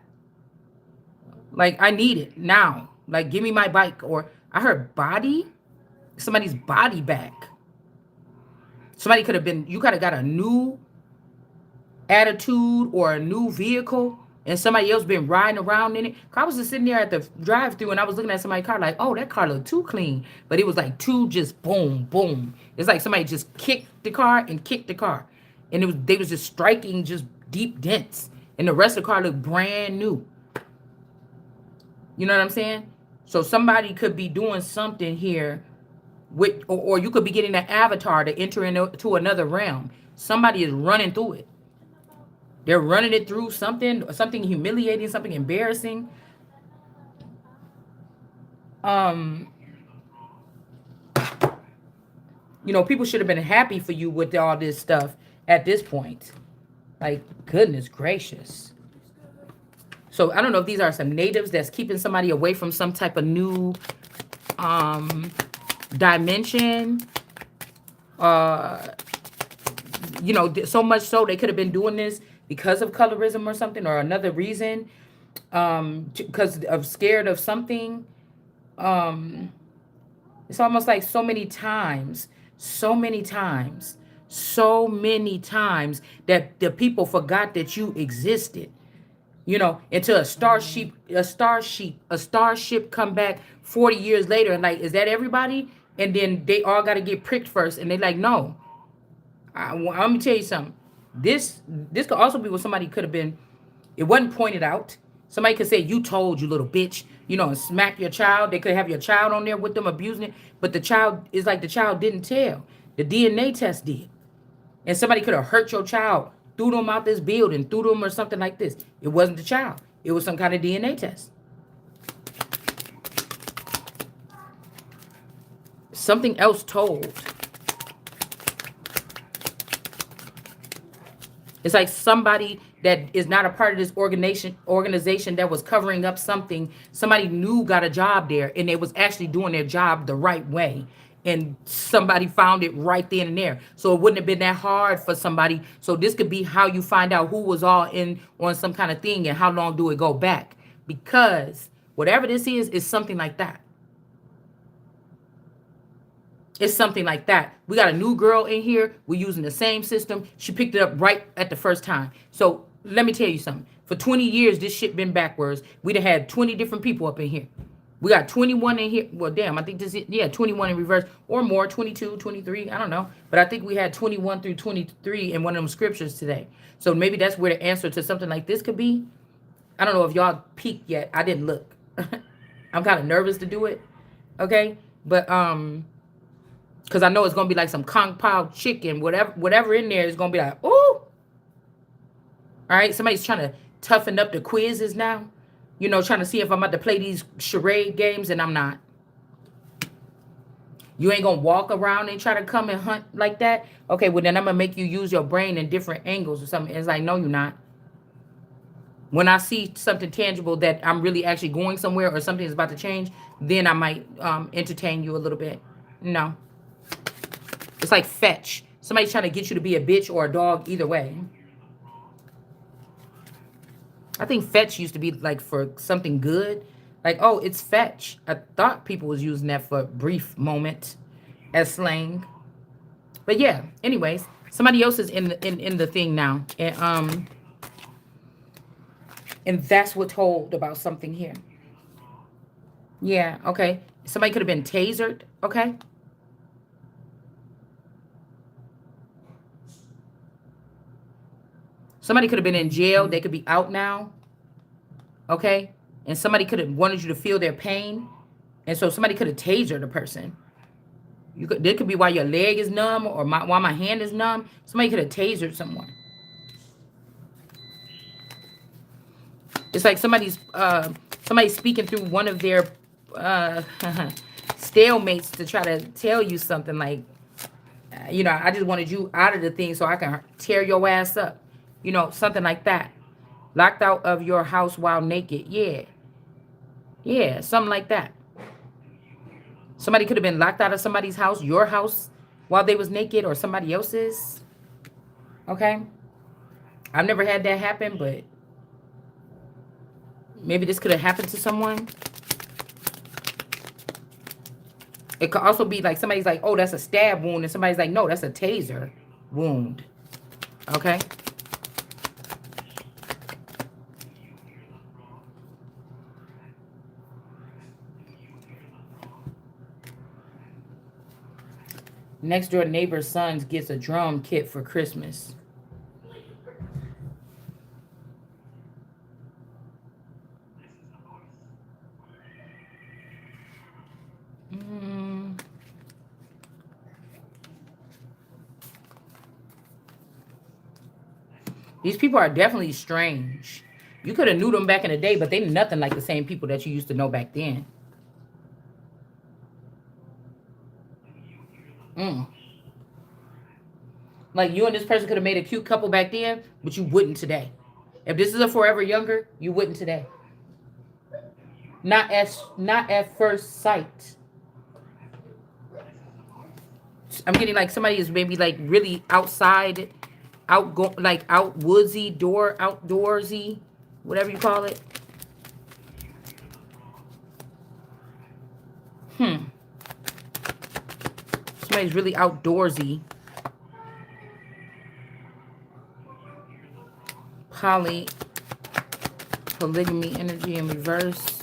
Like, I need it now. Like, give me my bike. Or I heard body. Somebody's body back. Somebody could have been, you could have got a new attitude or a new vehicle, and somebody else been riding around in it. I was just sitting there at the drive-through and I was looking at somebody's car like, oh, that car looked too clean. But it was like too just boom, boom. It's like somebody just kicked the car and kicked the car. And they was just striking just deep dents. And the rest of the car looked brand new. You know what I'm saying? So somebody could be doing something here with, or you could be getting an avatar to enter into another realm. Somebody is running through it. They're running it through something humiliating, something embarrassing. You know, people should have been happy for you with all this stuff at this point. Like, goodness gracious. So I don't know if these are some natives that's keeping somebody away from some type of new dimension. You know, so much so they could have been doing this because of colorism or something, or another reason, because of scared of something. It's almost like so many times that the people forgot that you existed. You know, until a starship come back 40 years later and like, is that everybody? And then they all got to get pricked first, and they like, no. Let me tell you something. This could also be what somebody could have been. It wasn't pointed out. Somebody could say, you told, you little bitch, you know, and smack your child. They could have your child on there with them abusing it. But the child is like the child didn't tell. The DNA test did. And somebody could have hurt your child, threw them out this building, threw them or something like this. It wasn't the child. It was some kind of DNA test. Something else told. It's like somebody that is not a part of this organization that was covering up something. Somebody new got a job there, and they was actually doing their job the right way. And somebody found it right then and there. So it wouldn't have been that hard for somebody. So this could be how you find out who was all in on some kind of thing and how long do it go back. Because whatever this is something like that. It's something like that. We got a new girl in here. We're using the same system. She picked it up right at the first time. So let me tell you something. For 20 years, this shit been backwards. We'd have had 20 different people up in here. We got 21 in here. Well, damn, I think this is, 21 in reverse or more, 22, 23. I don't know. But I think we had 21 through 23 in one of them scriptures today. So maybe that's where the answer to something like this could be. I don't know if y'all peeked yet. I didn't look. I'm kind of nervous to do it. Okay. But, because I know it's going to be like some Kung Pao chicken, whatever in there is going to be like, ooh. All right. Somebody's trying to toughen up the quizzes now. You know, trying to see if I'm about to play these charade games, and I'm not. You ain't going to walk around and try to come and hunt like that. Okay, well, then I'm going to make you use your brain in different angles or something. It's like, no, you're not. When I see something tangible that I'm really actually going somewhere or something is about to change, then I might entertain you a little bit. No. It's like fetch. Somebody's trying to get you to be a bitch or a dog, either way. I think fetch used to be like for something good. Like, oh, it's fetch. I thought people was using that for a brief moment as slang. But yeah, anyways, somebody else is in the thing now. And that's what told about something here. Yeah, okay. Somebody could have been tasered, okay? Somebody could have been in jail. They could be out now, okay? And somebody could have wanted you to feel their pain. And so somebody could have tasered a person. There could be why your leg is numb or why my hand is numb. Somebody could have tasered someone. It's like somebody speaking through one of their stalemates to try to tell you something like, I just wanted you out of the thing so I can tear your ass up. Something like that. Locked out of your house while naked. Yeah. Yeah, something like that. Somebody could have been locked out of somebody's house, your house, while they was naked or somebody else's. Okay? I've never had that happen, but maybe this could have happened to someone. It could also be like somebody's like, oh, that's a stab wound. And somebody's like, no, that's a taser wound. Okay? Next door neighbor's son gets a drum kit for Christmas. These people are definitely strange. You could have knew them back in the day, but they nothing like the same people that you used to know back then. Like you and this person could have made a cute couple back then, but you wouldn't today. If this is a forever younger, you wouldn't today. Not at first sight. I'm getting like somebody is maybe like really outside, like outdoorsy, whatever you call it. Somebody's really outdoorsy. Polygamy energy in reverse.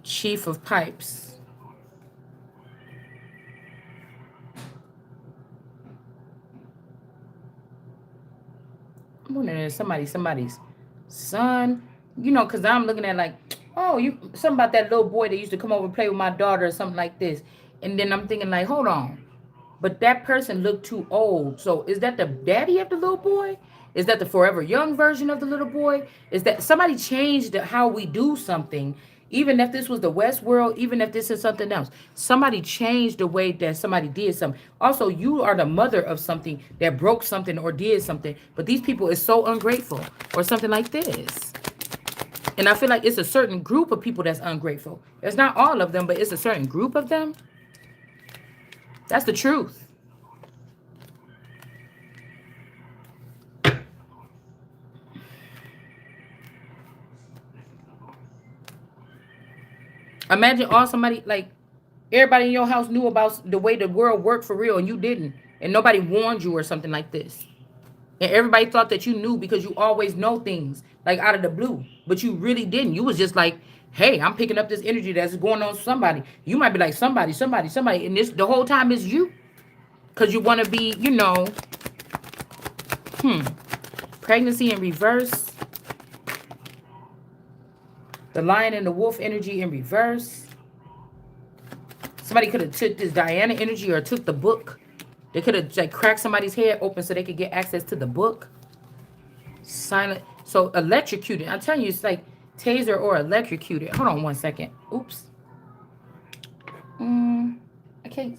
Chief of Pipes. I'm wondering if somebody's son. Because I'm looking at like, oh, something about that little boy that used to come over and play with my daughter or something like this. And then I'm thinking like, hold on. But that person looked too old. So is that the daddy of the little boy? Is that the forever young version of the little boy? Is that somebody changed how we do something? Even if this was the West world, even if this is something else, somebody changed the way that somebody did something. Also, you are the mother of something that broke something or did something. But these people is so ungrateful or something like this. And I feel like it's a certain group of people that's ungrateful. It's not all of them, but it's a certain group of them. That's the truth. Imagine somebody like everybody in your house knew about the way the world worked for real and you didn't. And nobody warned you or something like this. And everybody thought that you knew because you always know things like out of the blue. But you really didn't. You was just like, hey, I'm picking up this energy that's going on with somebody. You might be like somebody. And this the whole time is you. Because you want to be, pregnancy in reverse. The lion and the wolf energy in reverse. Somebody could have took this Diana energy or took the book. They could have like cracked somebody's head open so they could get access to the book. Silent. So electrocuted. I'm telling you, it's like taser or electrocuted. Hold on one second. Oops. I can't.